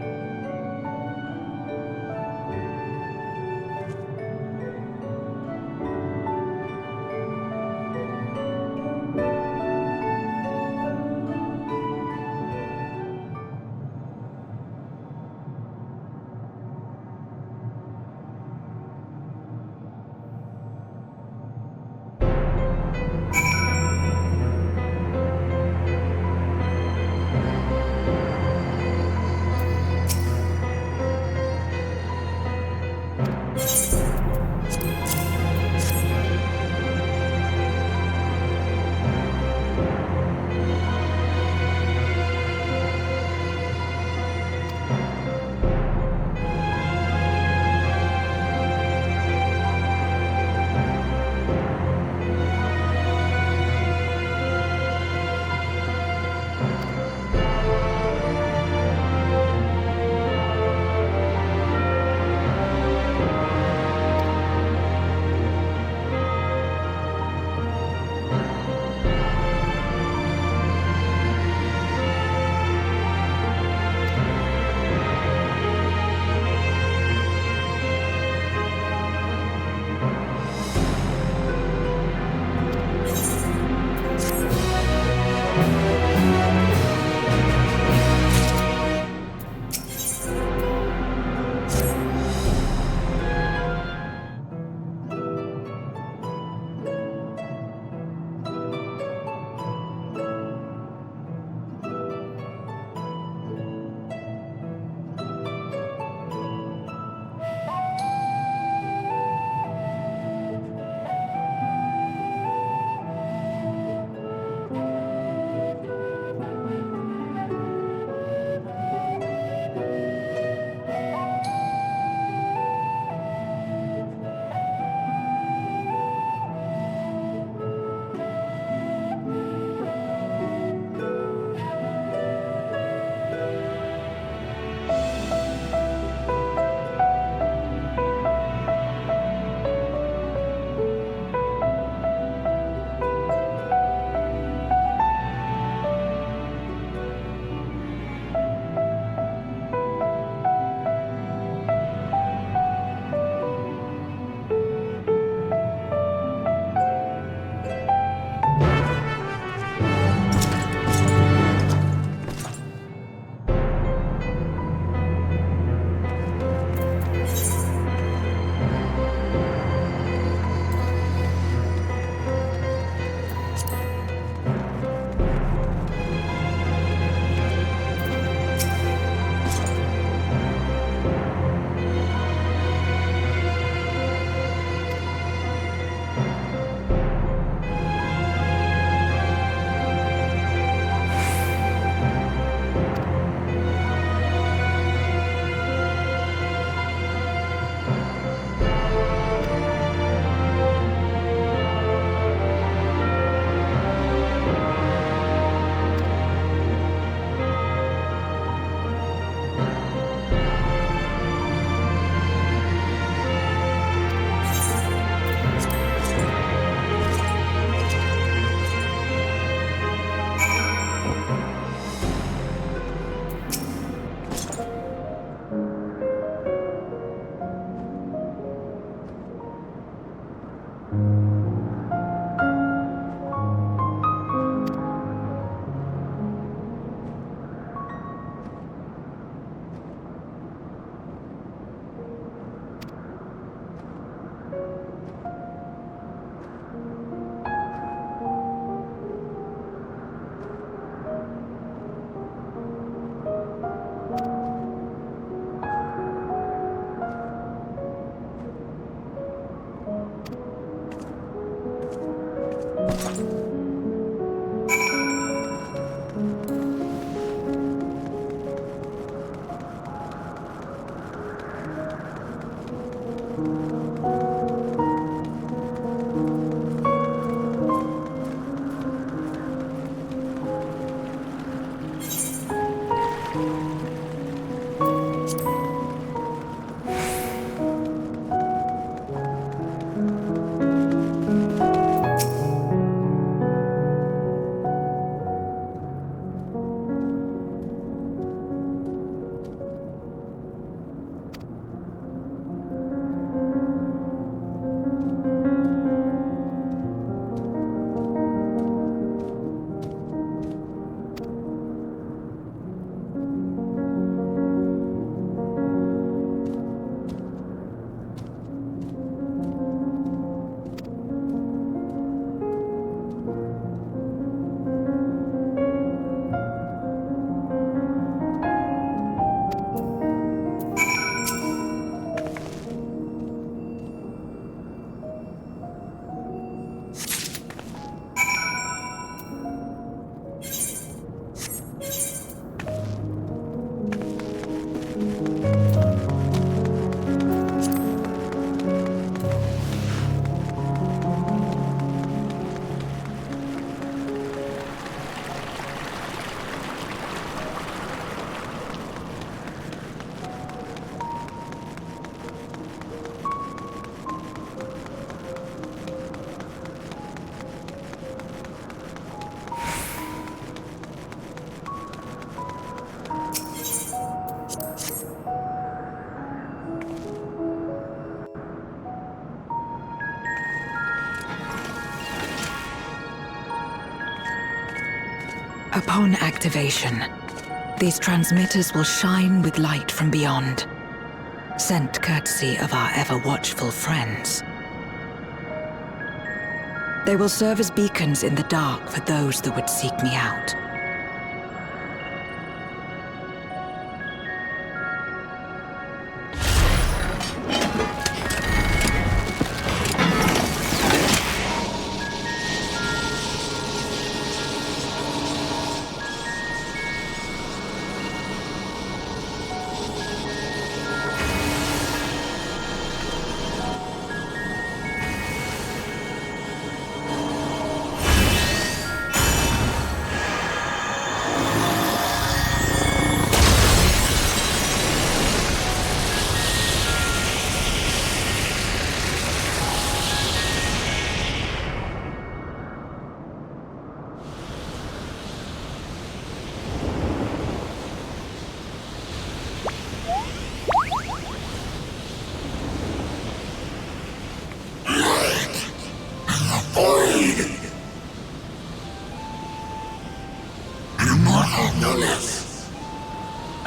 [SPEAKER 14] Upon activation, these transmitters will shine with light from beyond, sent courtesy of our ever-watchful friends. They will serve as beacons in the dark for those that would seek me out.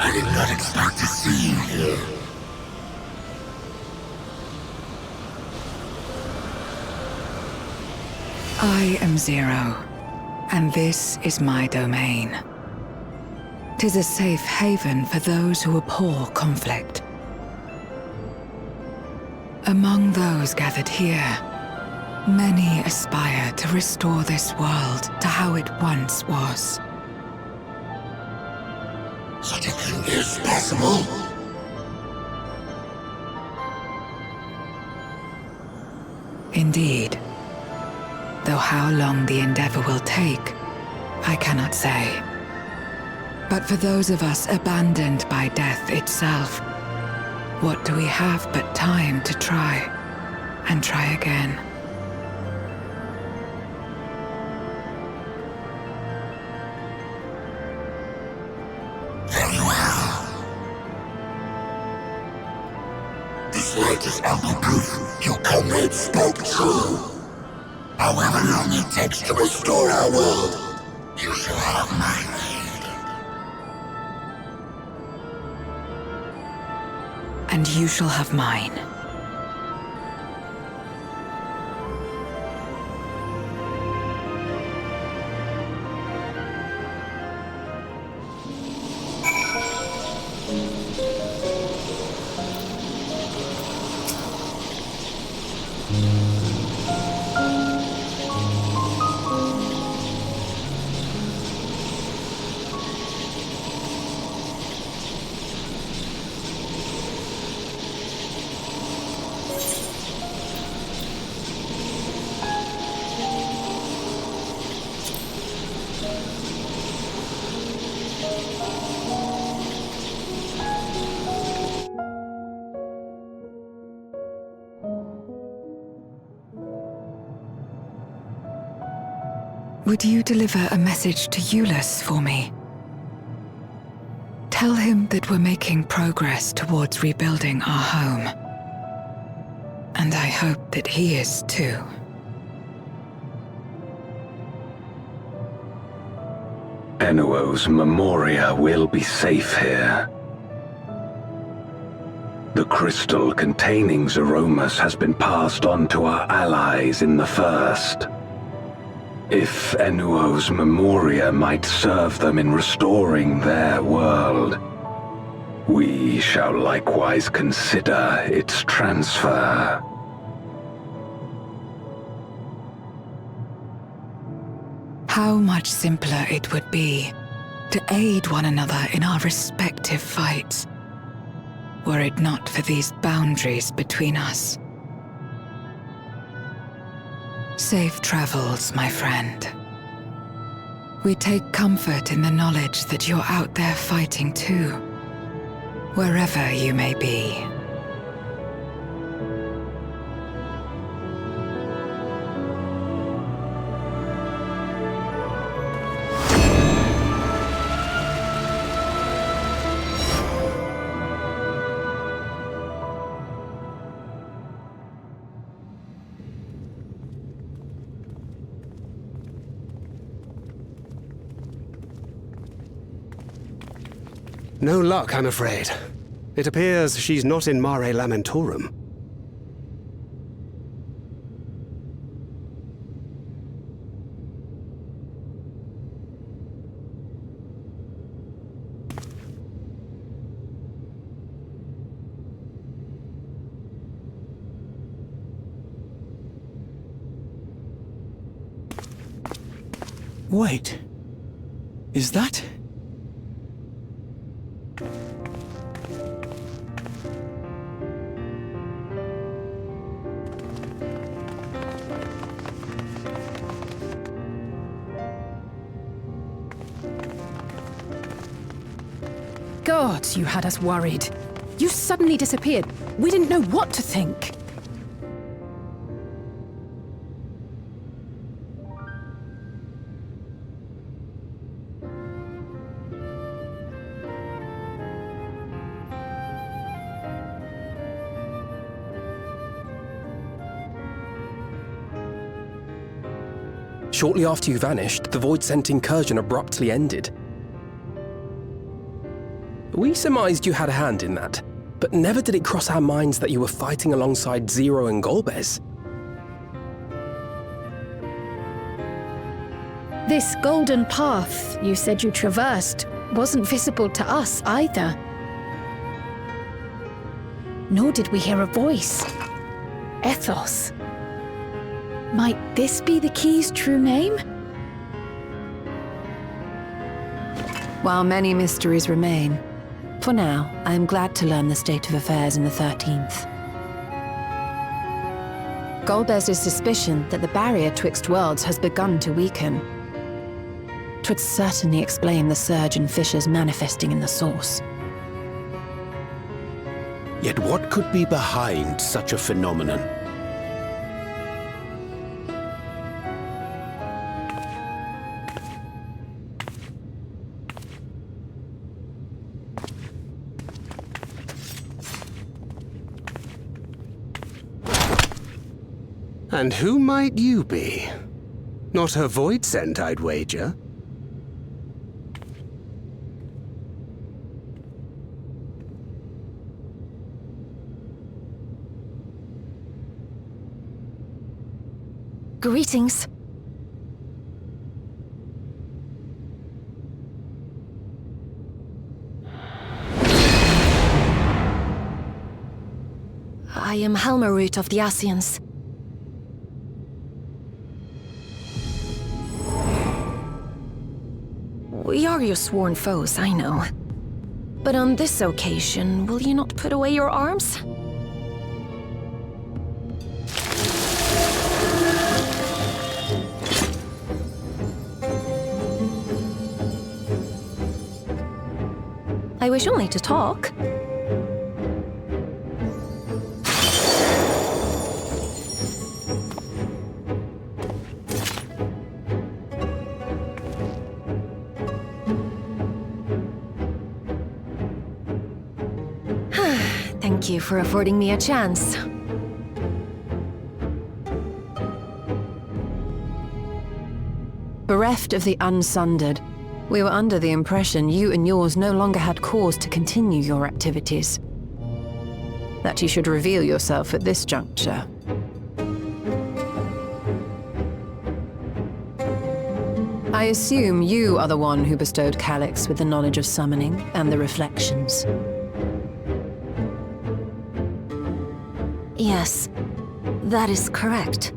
[SPEAKER 12] I did not expect to see you here.
[SPEAKER 14] I am Zero, and this is my domain. 'Tis a safe haven for those who abhor conflict. Among those gathered here, many aspire to restore this world to how it once was.
[SPEAKER 12] Such a thing is possible?
[SPEAKER 14] Indeed. Though how long the endeavor will take, I cannot say. But for those of us abandoned by death itself, what do we have but time to try, and try again?
[SPEAKER 12] Very well. This latest ample proof your comrade spoke true. However long it takes to restore our world, you shall have my aid.
[SPEAKER 14] And you shall have mine. Would you deliver a message to Eulus for me? Tell him that we're making progress towards rebuilding our home. And I hope that he is too.
[SPEAKER 15] Enuo's Memoria will be safe here. The crystal containing Zeromus has been passed on to our allies in the First. If Enuo's Memoria might serve them in restoring their world, we shall likewise consider its transfer.
[SPEAKER 14] How much simpler it would be to aid one another in our respective fights, were it not for these boundaries between us. Safe travels, my friend. We take comfort in the knowledge that you're out there fighting too, wherever you may be.
[SPEAKER 16] No luck, I'm afraid. It appears she's not in Mare Lamentorum.
[SPEAKER 3] Wait. Is that...
[SPEAKER 11] God, you had us worried. You suddenly disappeared. We didn't know what to think.
[SPEAKER 6] Shortly after you vanished, the Void-sent incursion abruptly ended. We surmised you had a hand in that, but never did it cross our minds that you were fighting alongside Zero and Golbez.
[SPEAKER 4] This golden path you said you traversed wasn't visible to us either. Nor did we hear a voice. Ethos. Might this be the key's true name?
[SPEAKER 2] While many mysteries remain, for now, I am glad to learn the state of affairs in the 13th. Golbez's suspicion that the barrier twixt worlds has begun to weaken. 'Twould certainly explain the surge in fissures manifesting in the source.
[SPEAKER 10] Yet what could be behind such a phenomenon?
[SPEAKER 16] And who might you be? Not her Void-sent, I'd wager.
[SPEAKER 5] Greetings. I am Helmarut of the Asians. We are your sworn foes, I know. But on this occasion, will you not put away your arms? I wish only to talk. Thank you for affording me a chance.
[SPEAKER 2] Bereft of the Unsundered, we were under the impression you and yours no longer had cause to continue your activities. That you should reveal yourself at this juncture. I assume you are the one who bestowed Calyx with the knowledge of summoning and the reflections.
[SPEAKER 5] Yes, that is correct.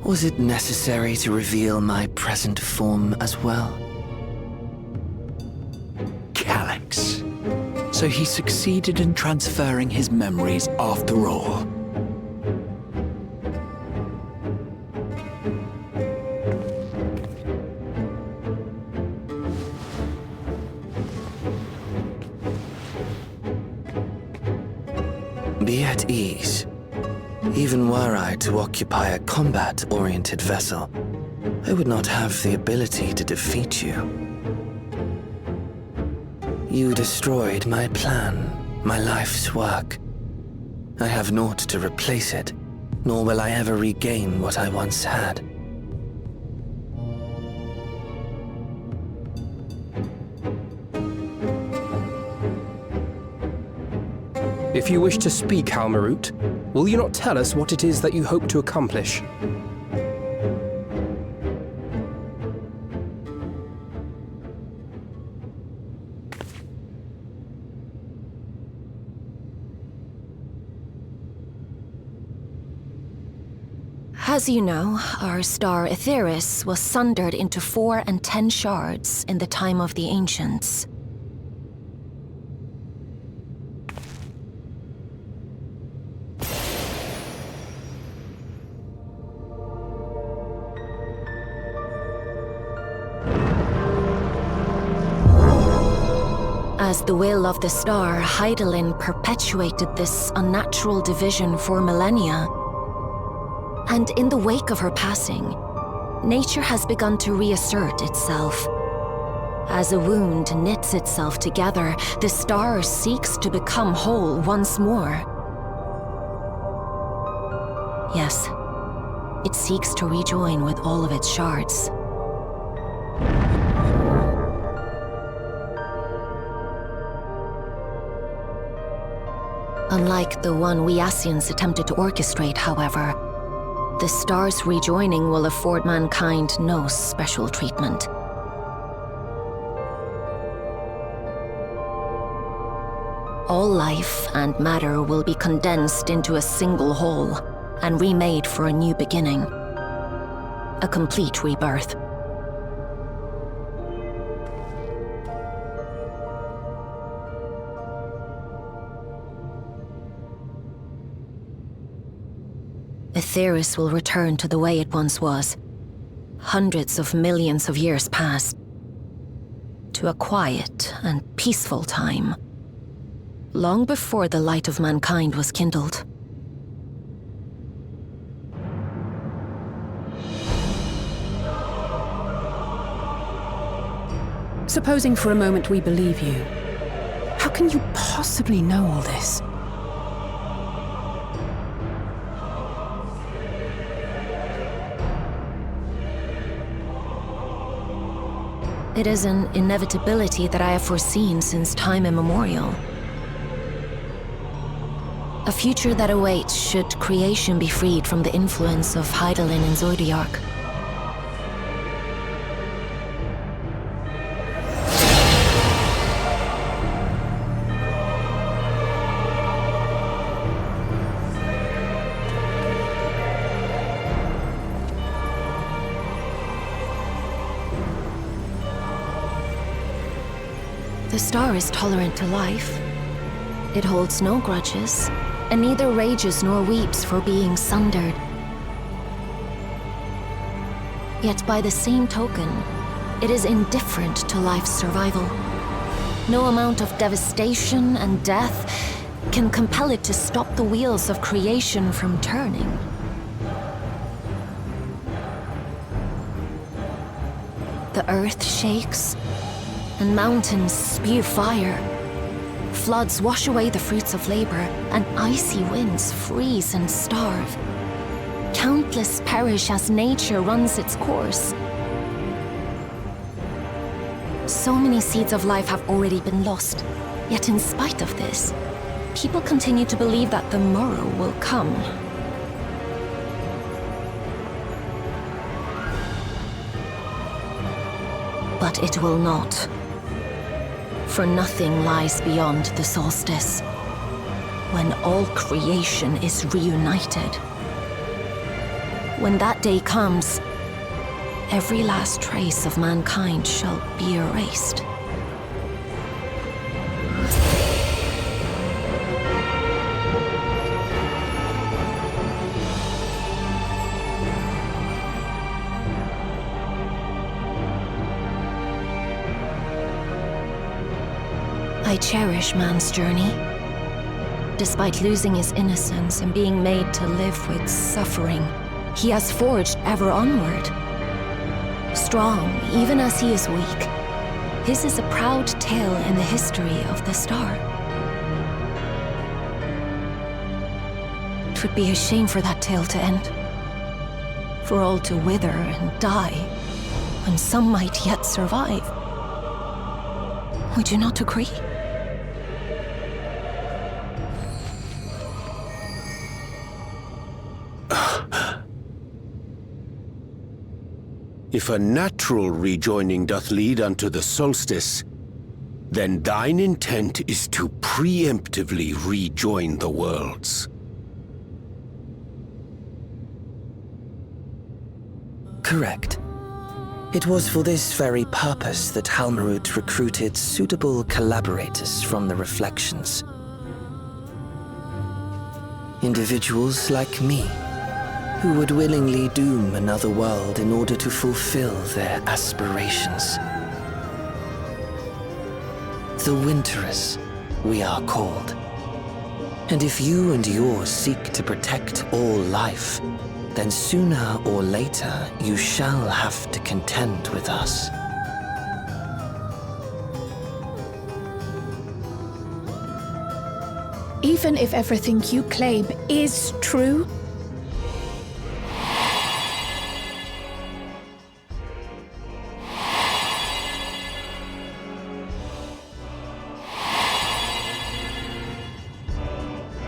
[SPEAKER 17] Was it necessary to reveal my present form as well?
[SPEAKER 3] Calyx. So he succeeded in transferring his memories after all.
[SPEAKER 17] Be at ease. Even were I to occupy a combat-oriented vessel, I would not have the ability to defeat you. You destroyed my plan, my life's work. I have naught to replace it, nor will I ever regain what I once had.
[SPEAKER 6] If you wish to speak, Halmarut, will you not tell us what it is that you hope to accomplish?
[SPEAKER 18] As you know, our star Aetheris was sundered into 4 and 10 shards in the time of the Ancients. As the will of the star, Hydaelyn perpetuated this unnatural division for millennia. And in the wake of her passing, nature has begun to reassert itself. As a wound knits itself together, the star seeks to become whole once more. Yes, it seeks to rejoin with all of its shards. Unlike the one we Ascians attempted to orchestrate, however, the star's rejoining will afford mankind no special treatment. All life and matter will be condensed into a single whole and remade for a new beginning. A complete rebirth. Aetheris will return to the way it once was. Hundreds of millions of years past. To a quiet and peaceful time. Long before the light of mankind was kindled.
[SPEAKER 11] Supposing for a moment we believe you, how can you possibly know all this?
[SPEAKER 18] It is an inevitability that I have foreseen since time immemorial. A future that awaits should creation be freed from the influence of Hydaelyn and Zodiark. The star is tolerant to life. It holds no grudges, and neither rages nor weeps for being sundered. Yet by the same token, it is indifferent to life's survival. No amount of devastation and death can compel it to stop the wheels of creation from turning. The earth shakes, and mountains spew fire. Floods wash away the fruits of labor, and icy winds freeze and starve. Countless perish as nature runs its course. So many seeds of life have already been lost, yet in spite of this, people continue to believe that the morrow will come. But it will not. For nothing lies beyond the solstice, when all creation is reunited. When that day comes, every last trace of mankind shall be erased. I cherish man's journey. Despite losing his innocence and being made to live with suffering, he has forged ever onward. Strong, even as he is weak, his is a proud tale in the history of the star. It would be a shame for that tale to end. For all to wither and die, when some might yet survive. Would you not agree?
[SPEAKER 10] If a natural rejoining doth lead unto the solstice, then thine intent is to preemptively rejoin the worlds.
[SPEAKER 17] Correct. It was for this very purpose that Halmarut recruited suitable collaborators from the Reflections. Individuals like me, who would willingly doom another world in order to fulfill their aspirations. The Winterers, we are called. And if you and yours seek to protect all life, then sooner or later you shall have to contend with us.
[SPEAKER 4] Even if everything you claim is true,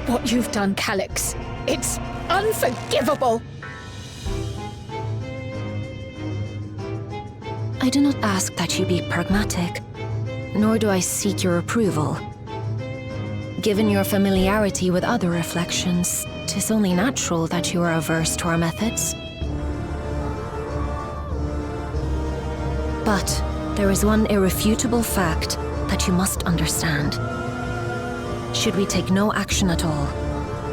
[SPEAKER 4] what you've done, Calix, it's unforgivable!
[SPEAKER 18] I do not ask that you be pragmatic, nor do I seek your approval. Given your familiarity with other reflections, 'tis only natural that you are averse to our methods. But there is one irrefutable fact that you must understand. Should we take no action at all,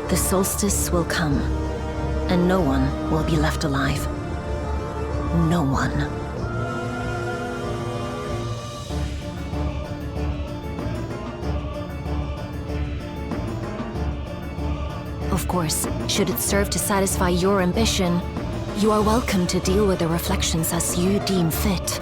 [SPEAKER 18] the solstice will come, and no one will be left alive. No one. Of course, should it serve to satisfy your ambition, you are welcome to deal with the reflections as you deem fit.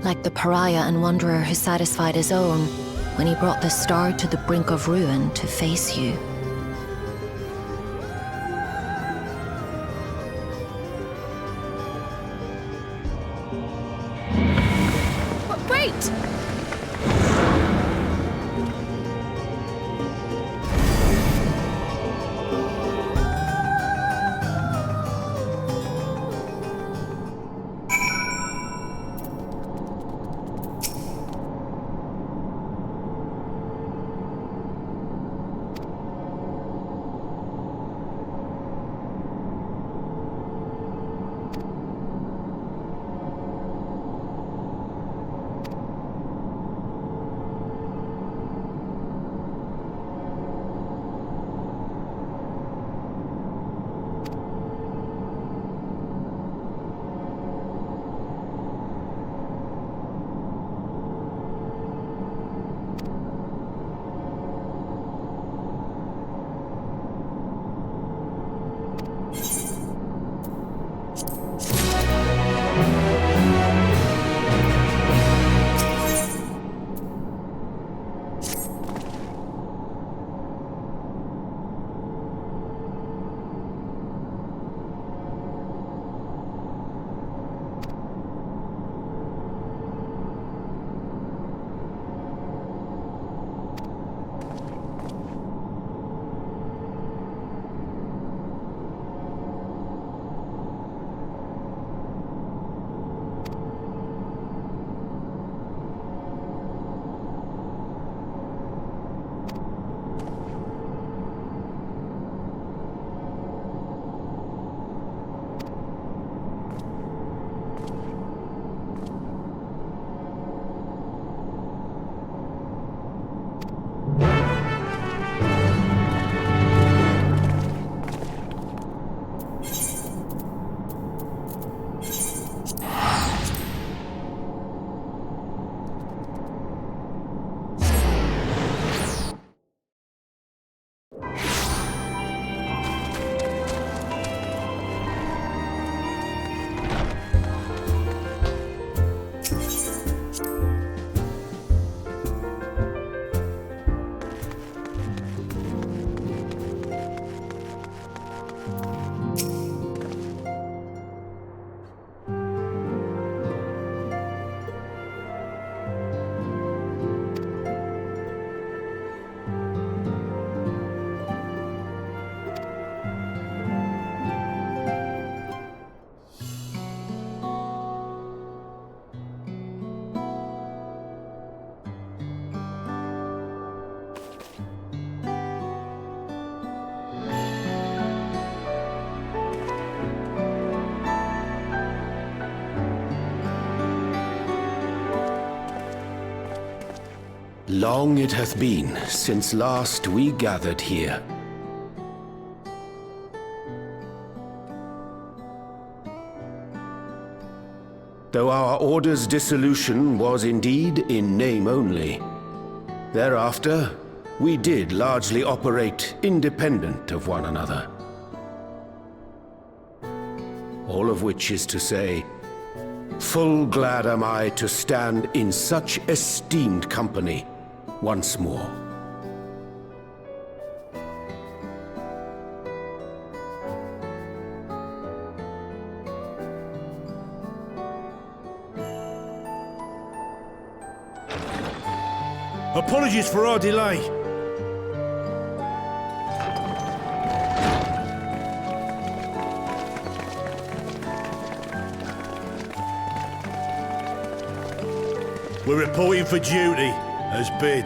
[SPEAKER 18] Like the pariah and wanderer who satisfied his own when he brought the star to the brink of ruin to face you.
[SPEAKER 4] Wait!
[SPEAKER 10] Long it hath been since last we gathered here. Though our order's dissolution was indeed in name only, thereafter we did largely operate independent of one another. All of which is to say, full glad am I to stand in such esteemed company once more.
[SPEAKER 19] Apologies for our delay. We're reporting for duty, as bid.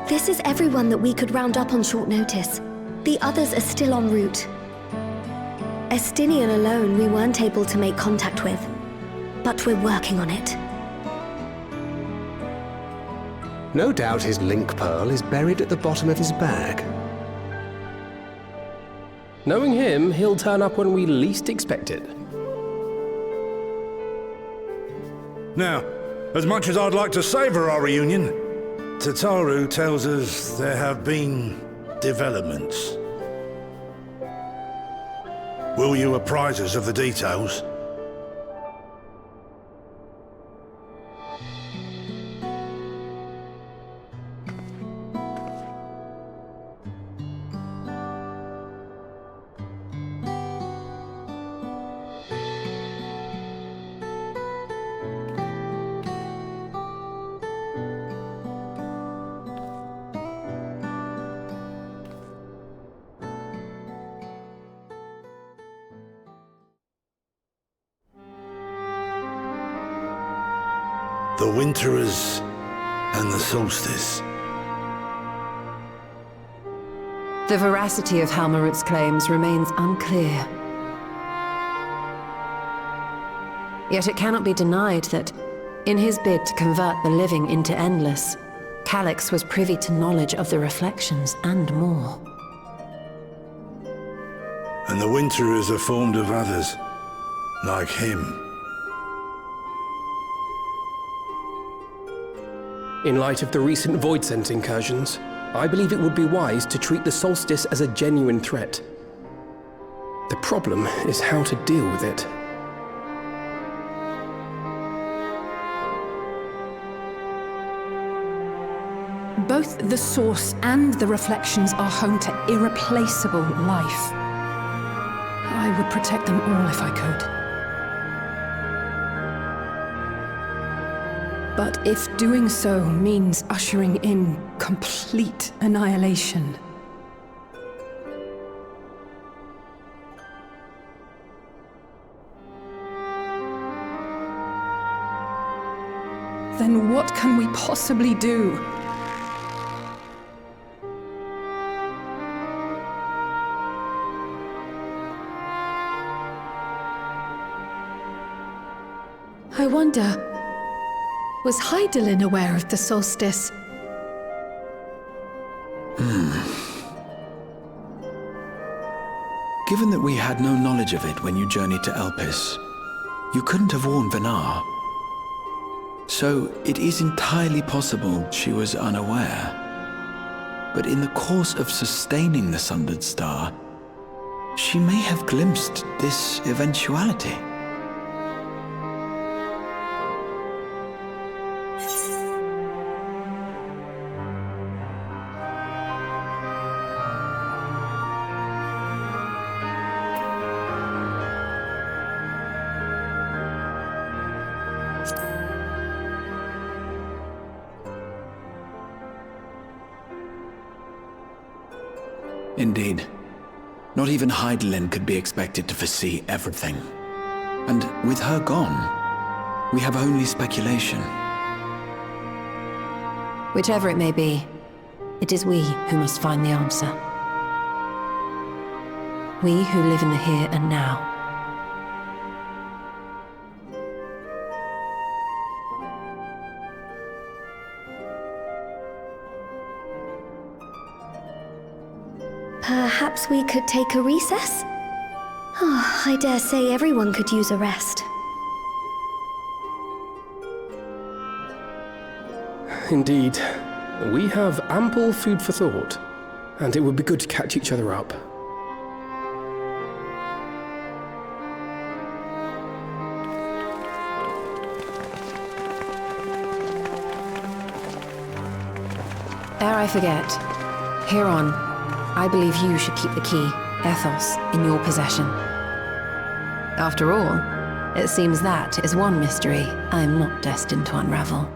[SPEAKER 5] This is everyone that we could round up on short notice. The others are still en route. Estinian alone we weren't able to make contact with, but we're working on it.
[SPEAKER 16] No doubt his link pearl is buried at the bottom of his bag.
[SPEAKER 6] Knowing him, he'll turn up when we least expect it.
[SPEAKER 19] Now, as much as I'd like to savour our reunion, Tataru tells us there have been developments. Will you apprise us of the details? The Winterers and the Solstice.
[SPEAKER 2] The veracity of Halmarut's claims remains unclear. Yet it cannot be denied that, in his bid to convert the living into endless, Calix was privy to knowledge of the reflections and more.
[SPEAKER 19] And the Winterers are formed of others, like him.
[SPEAKER 6] In light of the recent Voidsent incursions, I believe it would be wise to treat the Solstice as a genuine threat. The problem is how to deal with it.
[SPEAKER 11] Both the Source and the Reflections are home to irreplaceable life. I would protect them all if I could. But if doing so means ushering in complete annihilation, then what can we possibly do?
[SPEAKER 4] I wonder, was Hydaelyn aware of the solstice?
[SPEAKER 3] Given that we had no knowledge of it when you journeyed to Elpis, you couldn't have warned Venar. So it is entirely possible she was unaware. But in the course of sustaining the Sundered Star, she may have glimpsed this eventuality. Indeed. Not even Hydaelyn could be expected to foresee everything. And with her gone, we have only speculation.
[SPEAKER 2] Whichever it may be, it is we who must find the answer. We who live in the here and now.
[SPEAKER 5] Perhaps we could take a recess? Oh, I dare say everyone could use a rest.
[SPEAKER 6] Indeed. We have ample food for thought, and it would be good to catch each other up.
[SPEAKER 2] Ere I forget, Heron, I believe you should keep the key, Ethos, in your possession. After all, it seems that is one mystery I am not destined to unravel.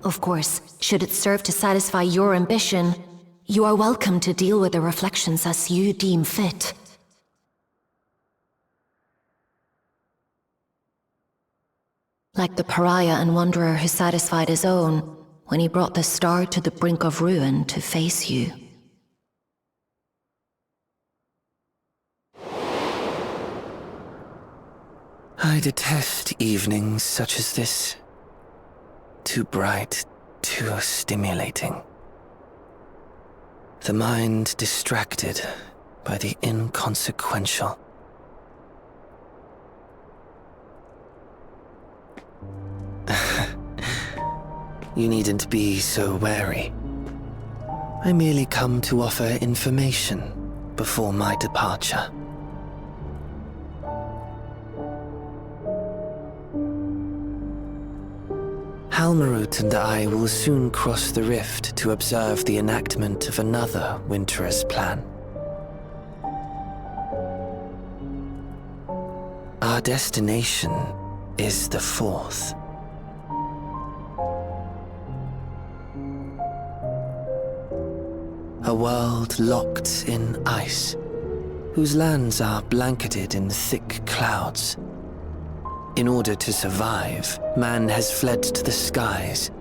[SPEAKER 18] Of course, should it serve to satisfy your ambition, you are welcome to deal with the reflections as you deem fit. Like the pariah and wanderer who satisfied his own when he brought the star to the brink of ruin to face you.
[SPEAKER 17] I detest evenings such as this. Too bright, too stimulating. The mind distracted by the inconsequential. You needn't be so wary. I merely come to offer information before my departure. Halmarut and I will soon cross the rift to observe the enactment of another Winter's plan. Our destination is the fourth. A world locked in ice, whose lands are blanketed in thick clouds. In order to survive, man has fled to the skies,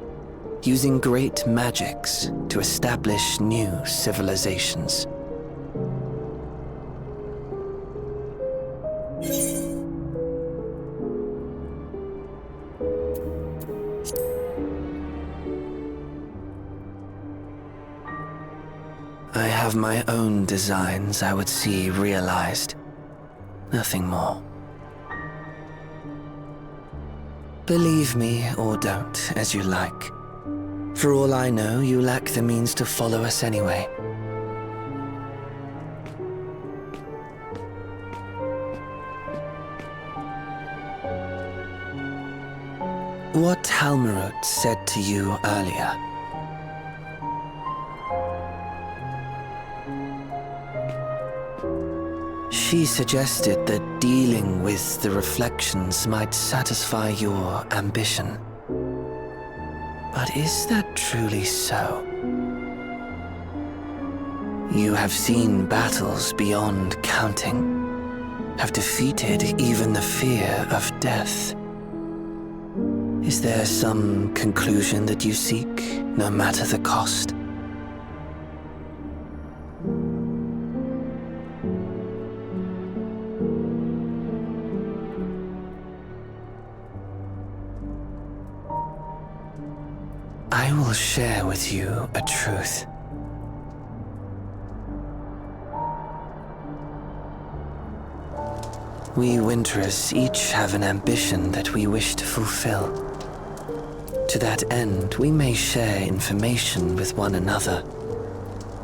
[SPEAKER 17] using great magics to establish new civilizations. I have my own designs I would see realized. Nothing more. Believe me or don't, as you like. For all I know, you lack the means to follow us anyway. What Halmarut said to you earlier. She suggested that dealing with the reflections might satisfy your ambition. But is that truly so? You have seen battles beyond counting, have defeated even the fear of death. Is there some conclusion that you seek, no matter the cost? I will share with you a truth. We Winterers each have an ambition that we wish to fulfill. To that end, we may share information with one another,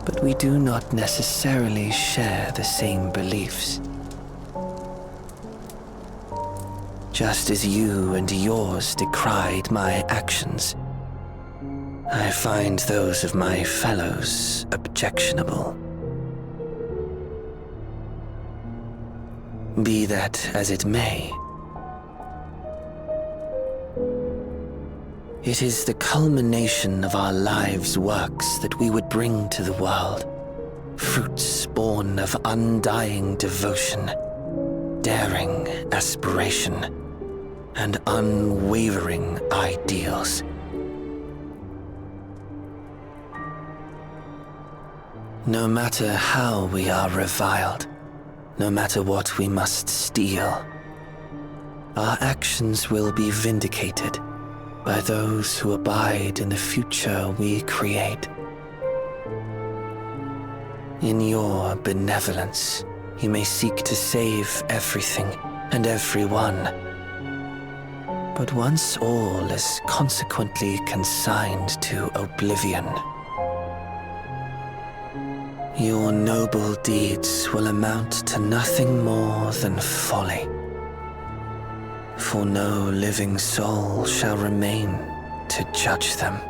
[SPEAKER 17] but we do not necessarily share the same beliefs. Just as you and yours decried my actions, I find those of my fellows objectionable. Be that as it may, it is the culmination of our lives' works that we would bring to the world, fruits born of undying devotion, daring aspiration, and unwavering ideals. No matter how we are reviled, no matter what we must steal, our actions will be vindicated by those who abide in the future we create. In your benevolence, you may seek to save everything and everyone. But once all is consequently consigned to oblivion, your noble deeds will amount to nothing more than folly. For no living soul shall remain to judge them.